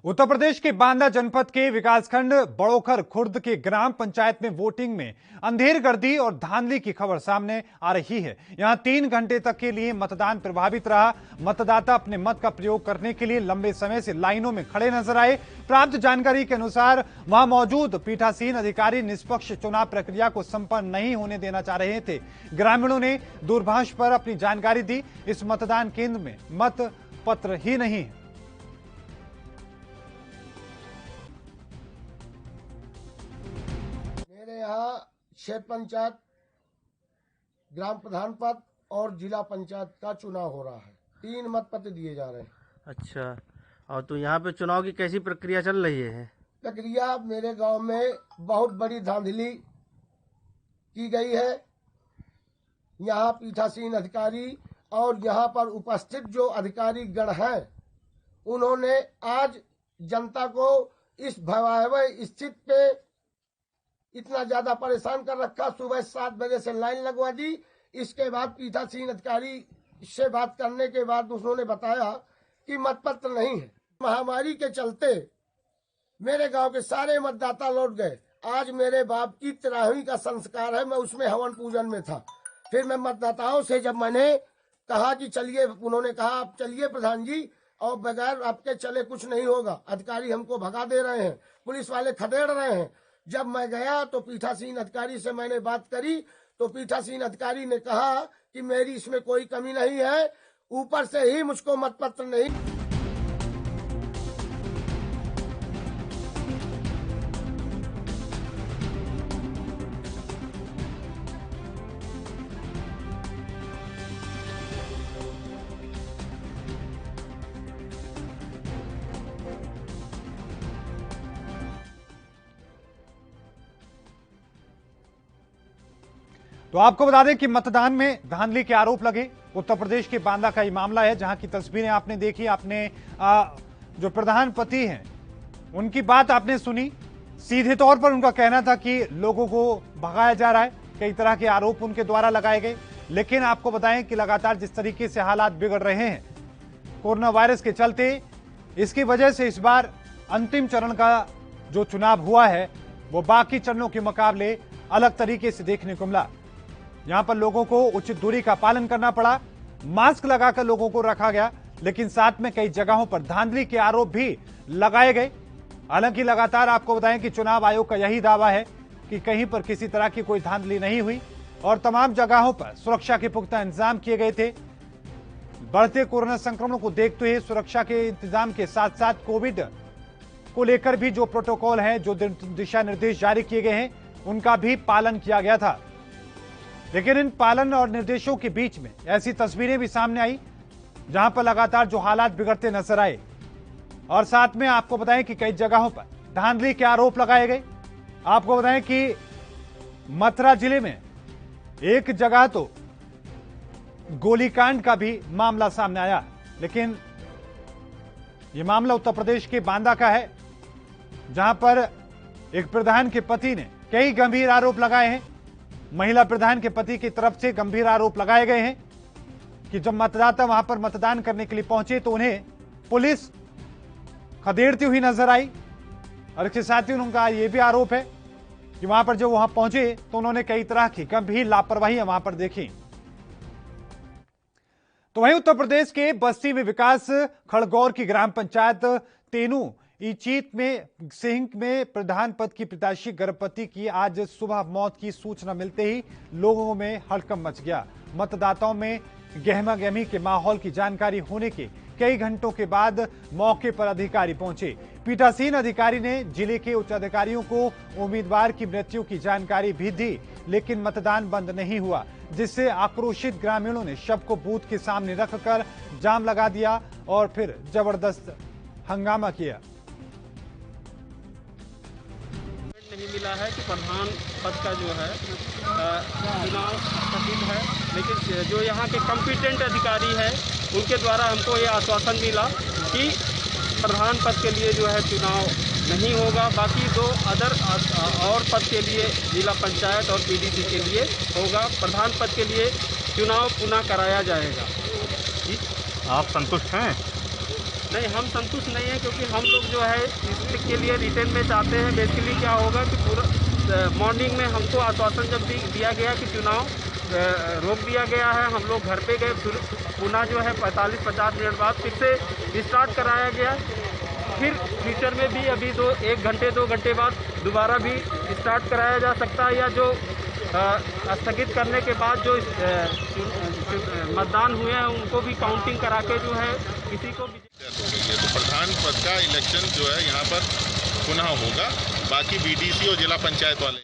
उत्तर प्रदेश के बांदा जनपद के विकासखंड बड़ोखर खुर्द के ग्राम पंचायत में वोटिंग में अंधेरगर्दी और धांधली की खबर सामने आ रही है। यहां 3 घंटे तक के लिए मतदान प्रभावित रहा। मतदाता अपने मत का प्रयोग करने के लिए लंबे समय से लाइनों में खड़े नजर आए। प्राप्त जानकारी के अनुसार वहां मौजूद पीठासीन अधिकारी निष्पक्ष चुनाव प्रक्रिया को संपन्न नहीं होने देना चाह रहे थे। ग्रामीणों ने दूरभाष पर अपनी जानकारी दी। इस मतदान केंद्र में मत पत्र ही नहीं है। यहाँ क्षेत्र पंचायत, ग्राम प्रधान पद और जिला पंचायत का चुनाव हो रहा है। 3 मत पत्र दिए जा रहे हैं। अच्छा, और तो यहाँ पे चुनाव की कैसी प्रक्रिया चल रही है? प्रक्रिया मेरे गांव में बहुत बड़ी धांधली की गई है। यहाँ पीठासीन अधिकारी और यहाँ पर उपस्थित जो अधिकारी गण हैं, उन्होंने आज जनता को इस भयावह स्थिति पे इतना ज्यादा परेशान कर रखा। सुबह 7 बजे से लाइन लगवा दी। इसके बाद पीठासीन अधिकारी से बात करने के बाद उन्होंने बताया कि मतपत्र नहीं है। महामारी के चलते मेरे गांव के सारे मतदाता लौट गए। आज मेरे बाप की 13वीं का संस्कार है, मैं उसमें हवन पूजन में था। फिर मैं मतदाताओं से जब मैंने कहा कि चलिए, उन्होंने कहा आप चलिए प्रधान जी, और बगैर आपके चले कुछ नहीं होगा, अधिकारी हमको भगा दे रहे हैं, पुलिस वाले खदेड़ रहे हैं। जब मैं गया तो पीठासीन अधिकारी से मैंने बात करी तो पीठासीन अधिकारी ने कहा कि मेरी इसमें कोई कमी नहीं है, ऊपर से ही मुझको मतपत्र नहीं। तो आपको बता दें कि मतदान में धांधली के आरोप लगे। उत्तर प्रदेश के बांदा का ये मामला है, जहां की तस्वीरें आपने देखी। आपने जो प्रधानपति हैं उनकी बात आपने सुनी। सीधे तौर पर उनका कहना था कि लोगों को भगाया जा रहा है, कई तरह के आरोप उनके द्वारा लगाए गए। लेकिन आपको बताएं कि लगातार जिस तरीके से हालात बिगड़ रहे हैं कोरोना वायरस के चलते, इसकी वजह से इस बार अंतिम चरण का जो चुनाव हुआ है वो बाकी चरणों के मुकाबले अलग तरीके से देखने को मिला। यहां पर लोगों को उचित दूरी का पालन करना पड़ा, मास्क लगाकर लोगों को रखा गया, लेकिन साथ में कई जगहों पर धांधली के आरोप भी लगाए गए। हालांकि लगातार आपको बताएं कि चुनाव आयोग का यही दावा है कि कहीं पर किसी तरह की कोई धांधली नहीं हुई और तमाम जगहों पर सुरक्षा के पुख्ता इंतजाम किए गए थे। बढ़ते कोरोना संक्रमण को देखते हुए सुरक्षा के इंतजाम के साथ साथ कोविड को लेकर भी जो प्रोटोकॉल है, जो दिशा निर्देश जारी किए गए हैं, उनका भी पालन किया गया था। लेकिन इन पालन और निर्देशों के बीच में ऐसी तस्वीरें भी सामने आई जहां पर लगातार जो हालात बिगड़ते नजर आए। और साथ में आपको बताएं कि कई जगहों पर धांधली के आरोप लगाए गए। आपको बताएं कि मथुरा जिले में एक जगह तो गोलीकांड का भी मामला सामने आया। लेकिन यह मामला उत्तर प्रदेश के बांदा का है, जहां पर एक प्रधान के पति ने कई गंभीर आरोप लगाए हैं। महिला प्रधान के पति की तरफ से गंभीर आरोप लगाए गए हैं कि जब मतदाता वहां पर मतदान करने के लिए पहुंचे तो उन्हें पुलिस खदेड़ती हुई नजर आई। और इसके साथ ही उनका यह भी आरोप है कि वहां पर जब वहां पहुंचे तो उन्होंने कई तरह की गंभीर लापरवाही वहां पर देखी। तो वहीं उत्तर प्रदेश के बस्ती में विकास खड़गौर की ग्राम पंचायत तेनू इचीत में सिंह में प्रधान पद की प्रत्याशी गर्भवती की आज सुबह मौत की सूचना मिलते ही लोगों में हड़कंप मच गया। मतदाताओं में गहमा गहमी के माहौल की जानकारी होने के कई घंटों के बाद मौके पर अधिकारी पहुंचे। पीठासीन अधिकारी ने जिले के उच्च अधिकारियों को उम्मीदवार की मृत्यु की जानकारी भी दी, लेकिन मतदान बंद नहीं हुआ, जिससे आक्रोशित ग्रामीणों ने शव को बूथ के सामने रखकर जाम लगा दिया और फिर जबरदस्त हंगामा किया। नहीं मिला है कि प्रधान पद का जो है चुनाव स्थगित है, लेकिन जो यहाँ के कॉम्पिटेंट अधिकारी है उनके द्वारा हमको ये आश्वासन मिला कि प्रधान पद के लिए जो है चुनाव नहीं होगा, बाकी दो और पद के लिए जिला पंचायत और पीडीसी के लिए होगा। प्रधान पद के लिए चुनाव पुनः कराया जाएगा। आप संतुष्ट हैं? नहीं, हम संतुष्ट नहीं हैं, क्योंकि हम लोग जो है इसके लिए रिटर्न में चाहते हैं। बेसिकली क्या होगा कि पूरा मॉर्निंग में हमको आश्वासन जब दिया गया कि चुनाव रोक दिया गया है, हम लोग घर पे गए, फिर पुनः जो है 45-50 मिनट बाद फिर से स्टार्ट कराया गया। फिर फ्यूचर में भी अभी 1 घंटे 2 घंटे बाद दोबारा भी स्टार्ट कराया जा सकता है, या जो स्थगित करने के बाद जो मतदान हुए हैं उनको भी काउंटिंग करा के जो है किसी को भी। तो प्रधान पद का इलेक्शन जो है यहाँ पर पुनः होगा, बाकी बीडीसी और जिला पंचायत वाले।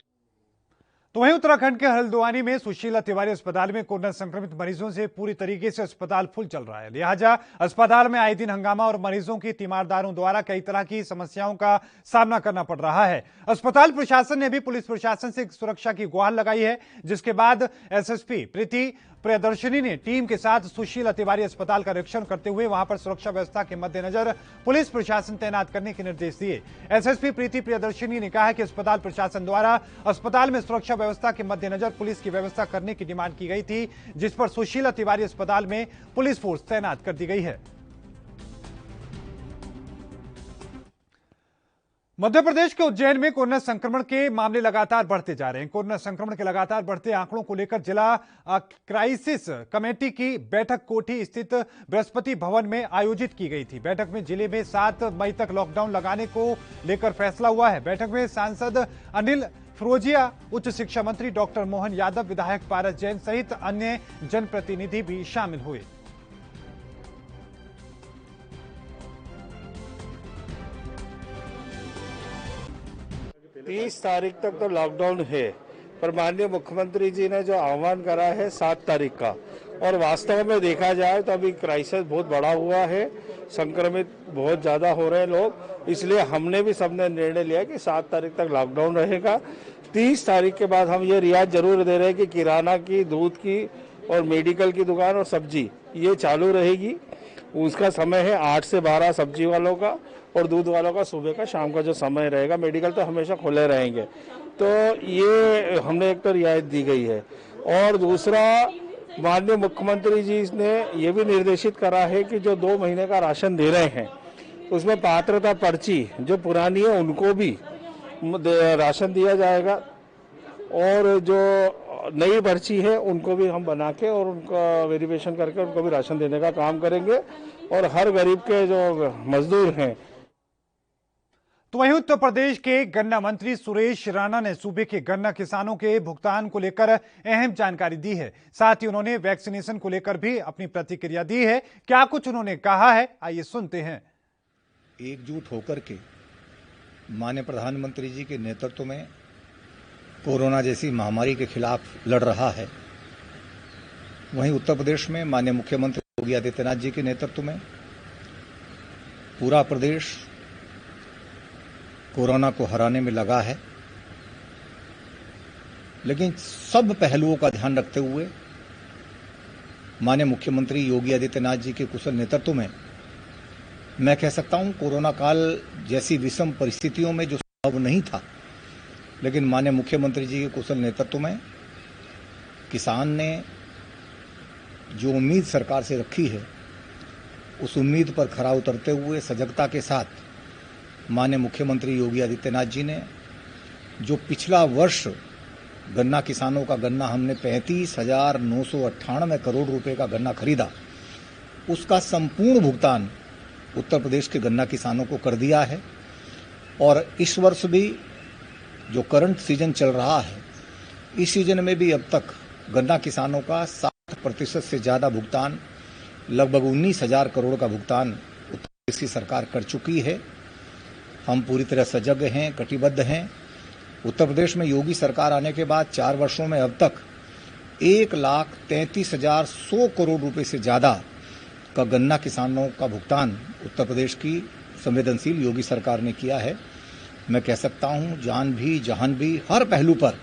तो वहीं उत्तराखंड के हल्द्वानी में सुशीला तिवारी अस्पताल में कोरोना संक्रमित मरीजों से पूरी तरीके से अस्पताल फुल चल रहा है। लिहाजा अस्पताल में आए दिन हंगामा और मरीजों की तीमारदारों द्वारा कई तरह की समस्याओं का सामना करना पड़ रहा है। अस्पताल प्रशासन ने भी पुलिस प्रशासन से सुरक्षा की गुहार लगाई है, जिसके बाद एसएसपी प्रीति प्रियदर्शनी ने टीम के साथ सुशीला तिवारी अस्पताल का निरीक्षण करते हुए वहां पर सुरक्षा व्यवस्था के मद्देनजर पुलिस प्रशासन तैनात करने के निर्देश दिए। एसएसपी प्रीति प्रियदर्शनी ने कहा कि अस्पताल प्रशासन द्वारा अस्पताल में सुरक्षा व्यवस्था के मद्देनजर पुलिस की व्यवस्था करने की डिमांड की गई थी, जिस पर सुशीला तिवारी अस्पताल में पुलिस फोर्स तैनात कर दी गई है। मध्य प्रदेश के उज्जैन में कोरोना संक्रमण के मामले लगातार बढ़ते जा रहे हैं। कोरोना संक्रमण के लगातार बढ़ते आंकड़ों को लेकर जिला क्राइसिस कमेटी की बैठक कोठी स्थित बृहस्पति भवन में आयोजित की गई थी। बैठक में जिले में 7 मई तक लॉकडाउन लगाने को लेकर फैसला हुआ है। बैठक में सांसद अनिल फिरोजिया, उच्च शिक्षा मंत्री डॉक्टर मोहन यादव, विधायक पारस जैन सहित अन्य जनप्रतिनिधि भी शामिल हुए। 30 तारीख तक तो लॉकडाउन है, पर माननीय मुख्यमंत्री जी ने जो आह्वान करा है 7 तारीख का, और वास्तव में देखा जाए तो अभी क्राइसिस बहुत बड़ा हुआ है, संक्रमित बहुत ज़्यादा हो रहे हैं लोग, इसलिए हमने भी सबने निर्णय लिया कि 7 तारीख तक लॉकडाउन रहेगा। 30 तारीख के बाद हम ये रियायत जरूर दे रहे हैं कि किराना की, दूध की और मेडिकल की दुकान और सब्जी ये चालू रहेगी। उसका समय है 8 से 12 सब्जी वालों का, और दूध वालों का सुबह का शाम का जो समय रहेगा। मेडिकल तो हमेशा खुले रहेंगे। तो ये हमने एक तो रियायत दी गई है, और दूसरा माननीय मुख्यमंत्री जी ने ये भी निर्देशित करा है कि जो 2 महीने का राशन दे रहे हैं उसमें पात्रता पर्ची जो पुरानी है उनको भी राशन दिया जाएगा, और जो नई पर्ची है उनको भी हम बना के और उनका वेरिफिकेशन करके उनको भी राशन देने का काम करेंगे। और हर गरीब के जो मजदूर हैं। तो वहीं उत्तर प्रदेश के गन्ना मंत्री सुरेश राणा ने सूबे के गन्ना किसानों के भुगतान को लेकर अहम जानकारी दी है। साथ ही उन्होंने वैक्सीनेशन को लेकर भी अपनी प्रतिक्रिया दी है। क्या कुछ उन्होंने कहा है, आइए सुनते हैं। एकजुट होकर के माननीय प्रधानमंत्री जी के नेतृत्व में कोरोना जैसी महामारी के खिलाफ लड़ रहा है। वहीं उत्तर प्रदेश में माननीय मुख्यमंत्री योगी आदित्यनाथ जी के नेतृत्व में पूरा प्रदेश कोरोना को हराने में लगा है। लेकिन सब पहलुओं का ध्यान रखते हुए माननीय मुख्यमंत्री योगी आदित्यनाथ जी के कुशल नेतृत्व में मैं कह सकता हूं कोरोना काल जैसी विषम परिस्थितियों में जो संभव नहीं था, लेकिन माननीय मुख्यमंत्री जी के कुशल नेतृत्व में किसान ने जो उम्मीद सरकार से रखी है उस उम्मीद पर खरा उतरते हुए सजगता के साथ माननीय मुख्यमंत्री योगी आदित्यनाथ जी ने जो पिछला वर्ष गन्ना किसानों का गन्ना हमने 35,998 करोड़ रुपए का गन्ना खरीदा, उसका संपूर्ण भुगतान उत्तर प्रदेश के गन्ना किसानों को कर दिया है। और इस वर्ष भी जो करंट सीजन चल रहा है, इस सीजन में भी अब तक गन्ना किसानों का 60% से ज़्यादा भुगतान, लगभग 19,000 करोड़ का भुगतान उत्तर प्रदेश की सरकार कर चुकी है। हम पूरी तरह सजग हैं, कटिबद्ध हैं। उत्तर प्रदेश में योगी सरकार आने के बाद 4 वर्षों में अब तक 1,33,100 करोड़ रुपए से ज़्यादा का गन्ना किसानों का भुगतान उत्तर प्रदेश की संवेदनशील योगी सरकार ने किया है। मैं कह सकता हूं जान भी जहान भी हर पहलू पर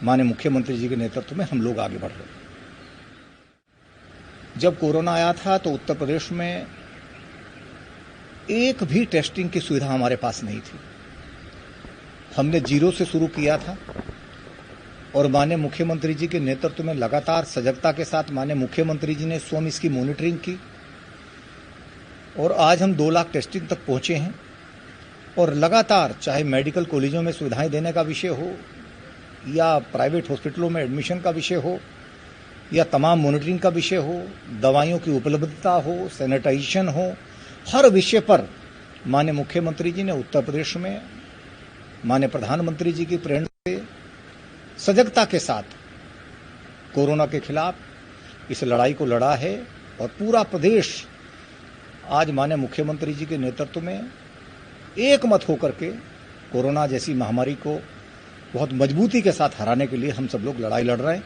माननीय मुख्यमंत्री जी के नेतृत्व में हम लोग आगे बढ़ रहे हैं। जब कोरोना आया था तो उत्तर प्रदेश में एक भी टेस्टिंग की सुविधा हमारे पास नहीं थी। हमने 0 से शुरू किया था, और माननीय मुख्यमंत्री जी के नेतृत्व में लगातार सजगता के साथ माननीय मुख्यमंत्री जी ने स्वयं इसकी मॉनिटरिंग की, और आज हम 2 लाख टेस्टिंग तक पहुंचे हैं। और लगातार चाहे मेडिकल कॉलेजों में सुविधाएं देने का विषय हो, या प्राइवेट हॉस्पिटलों में एडमिशन का विषय हो, या तमाम मॉनिटरिंग का विषय हो, दवाइयों की उपलब्धता हो, सैनिटाइजेशन हो, हर विषय पर माननीय मुख्यमंत्री जी ने उत्तर प्रदेश में माननीय प्रधानमंत्री जी की प्रेरणा से सजगता के साथ कोरोना के खिलाफ इस लड़ाई को लड़ा है। और पूरा प्रदेश आज माननीय मुख्यमंत्री जी के नेतृत्व में एक मत होकर के कोरोना जैसी महामारी को बहुत मजबूती के साथ हराने के लिए हम सब लोग लड़ाई लड़ रहे हैं।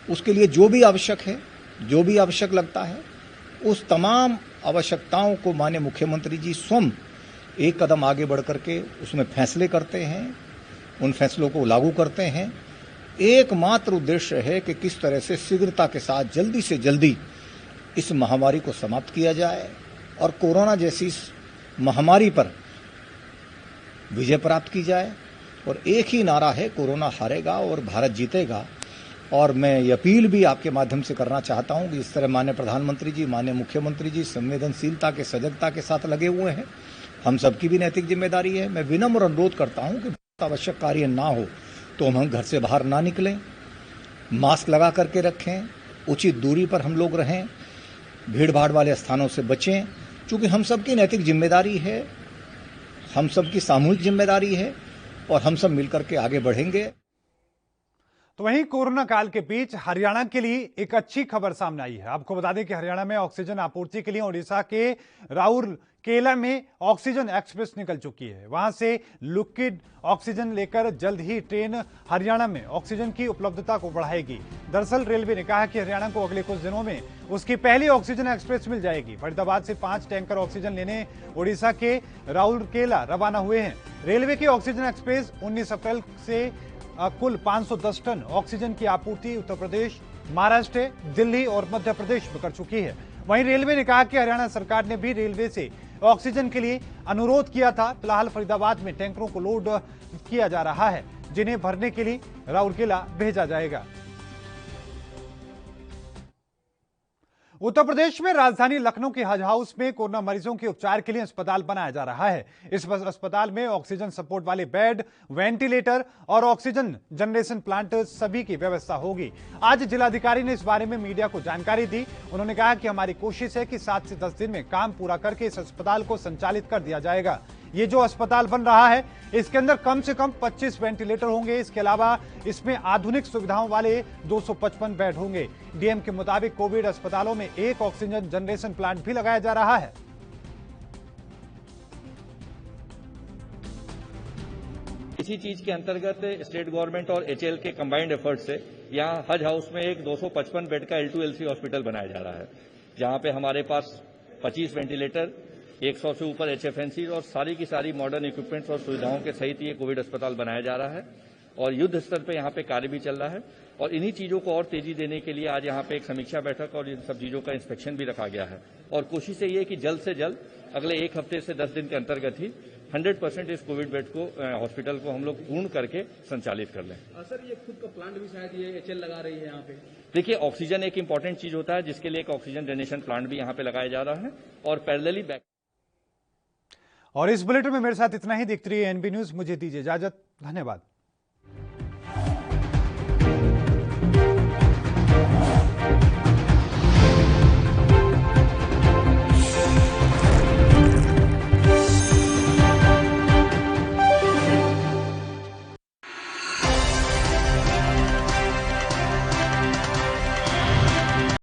उसके लिए जो भी आवश्यक है, जो भी आवश्यक लगता है, उस तमाम आवश्यकताओं को माननीय मुख्यमंत्री जी स्वयं एक कदम आगे बढ़ करके उसमें फैसले करते हैं, उन फैसलों को लागू करते हैं। एकमात्र उद्देश्य है कि किस तरह से शीघ्रता के साथ जल्दी से जल्दी इस महामारी को समाप्त किया जाए और कोरोना जैसी इस महामारी पर विजय प्राप्त की जाए। और एक ही नारा है, कोरोना हारेगा और भारत जीतेगा। और मैं ये अपील भी आपके माध्यम से करना चाहता हूं कि इस तरह माननीय प्रधानमंत्री जी, माननीय मुख्यमंत्री जी संवेदनशीलता के, सजगता के साथ लगे हुए हैं, हम सबकी भी नैतिक जिम्मेदारी है। मैं विनम्र अनुरोध करता हूं कि आवश्यक कार्य ना हो तो हम घर से बाहर ना निकलें, मास्क लगा करके रखें, उचित दूरी पर हम लोग रहें, भीड़ भाड़ वाले स्थानों से बचें, क्योंकि हम सबकी नैतिक जिम्मेदारी है, हम सबकी सामूहिक जिम्मेदारी है और हम सब मिलकर के आगे बढ़ेंगे। तो वहीं कोरोना काल के बीच हरियाणा के लिए एक अच्छी खबर सामने आई है। आपको बता दें कि हरियाणा में ऑक्सीजन आपूर्ति के लिए ओडिशा के राउरकेला में ऑक्सीजन एक्सप्रेस निकल चुकी है। वहां से लिक्विड ऑक्सीजन लेकर जल्द ही ट्रेन हरियाणा में ऑक्सीजन की उपलब्धता को बढ़ाएगी। दरअसल रेलवे ने कहा कि हरियाणा को अगले कुछ दिनों में उसकी पहली ऑक्सीजन एक्सप्रेस मिल जाएगी। फरीदाबाद से 5 टैंकर ऑक्सीजन लेने ओडिशा के राउरकेला रवाना हुए हैं। रेलवे की ऑक्सीजन एक्सप्रेस 19 अप्रैल से कुल 510 टन ऑक्सीजन की आपूर्ति उत्तर प्रदेश, महाराष्ट्र, दिल्ली और मध्य प्रदेश में कर चुकी है। वहीं रेलवे ने कहा कि हरियाणा सरकार ने भी रेलवे से ऑक्सीजन के लिए अनुरोध किया था। फिलहाल फरीदाबाद में टैंकरों को लोड किया जा रहा है, जिन्हें भरने के लिए राउरकेला भेजा जाएगा। उत्तर प्रदेश में राजधानी लखनऊ के हज हाउस में कोरोना मरीजों के उपचार के लिए अस्पताल बनाया जा रहा है। इस अस्पताल में ऑक्सीजन सपोर्ट वाले बेड, वेंटिलेटर और ऑक्सीजन जनरेशन प्लांट सभी की व्यवस्था होगी। आज जिलाधिकारी ने इस बारे में मीडिया को जानकारी दी। उन्होंने कहा कि हमारी कोशिश है कि 7 से 10 दिन में काम पूरा करके इस अस्पताल को संचालित कर दिया जाएगा। ये जो अस्पताल बन रहा है इसके अंदर कम से कम 25 वेंटिलेटर होंगे। इसके अलावा इसमें आधुनिक सुविधाओं वाले 255 बेड होंगे। डीएम के मुताबिक कोविड अस्पतालों में एक ऑक्सीजन जनरेशन प्लांट भी लगाया जा रहा है। इसी चीज के अंतर्गत स्टेट गवर्नमेंट और एचएएल के कंबाइंड एफर्ट से यहाँ हज हाउस में एक 255 बेड का L2LC हॉस्पिटल बनाया जा रहा है, जहां पे हमारे पास 25 वेंटिलेटर, 100 से ऊपर HFNC और सारी की सारी मॉडर्न इक्विपमेंट्स और सुविधाओं के सहित ये कोविड अस्पताल बनाया जा रहा है। और युद्ध स्तर पे यहाँ पे कार्य भी चल रहा है और इन्हीं चीजों को और तेजी देने के लिए आज यहाँ पे एक समीक्षा बैठक और इन सब चीजों का इंस्पेक्शन भी रखा गया है। और कोशिश ये है कि जल्द से जल्द अगले 1 हफ्ते से 10 दिन के अंतर्गत ही 100% इस कोविड बेड को हॉस्पिटल को हम लोग पूर्ण करके संचालित कर लें। सर, ये खुद का प्लांट भी शायद ये एचएल लगा रही है यहाँ पे। देखिए, ऑक्सीजन एक इंपॉर्टेंट चीज होता है, जिसके लिए एक ऑक्सीजन डोनेशन प्लांट भी यहाँ पे लगाया जा रहा है और पैरेलली बैक। और इस बुलेटिन में मेरे साथ इतना ही। देखते रहिए एनबी न्यूज। मुझे दीजिए इजाजत। धन्यवाद।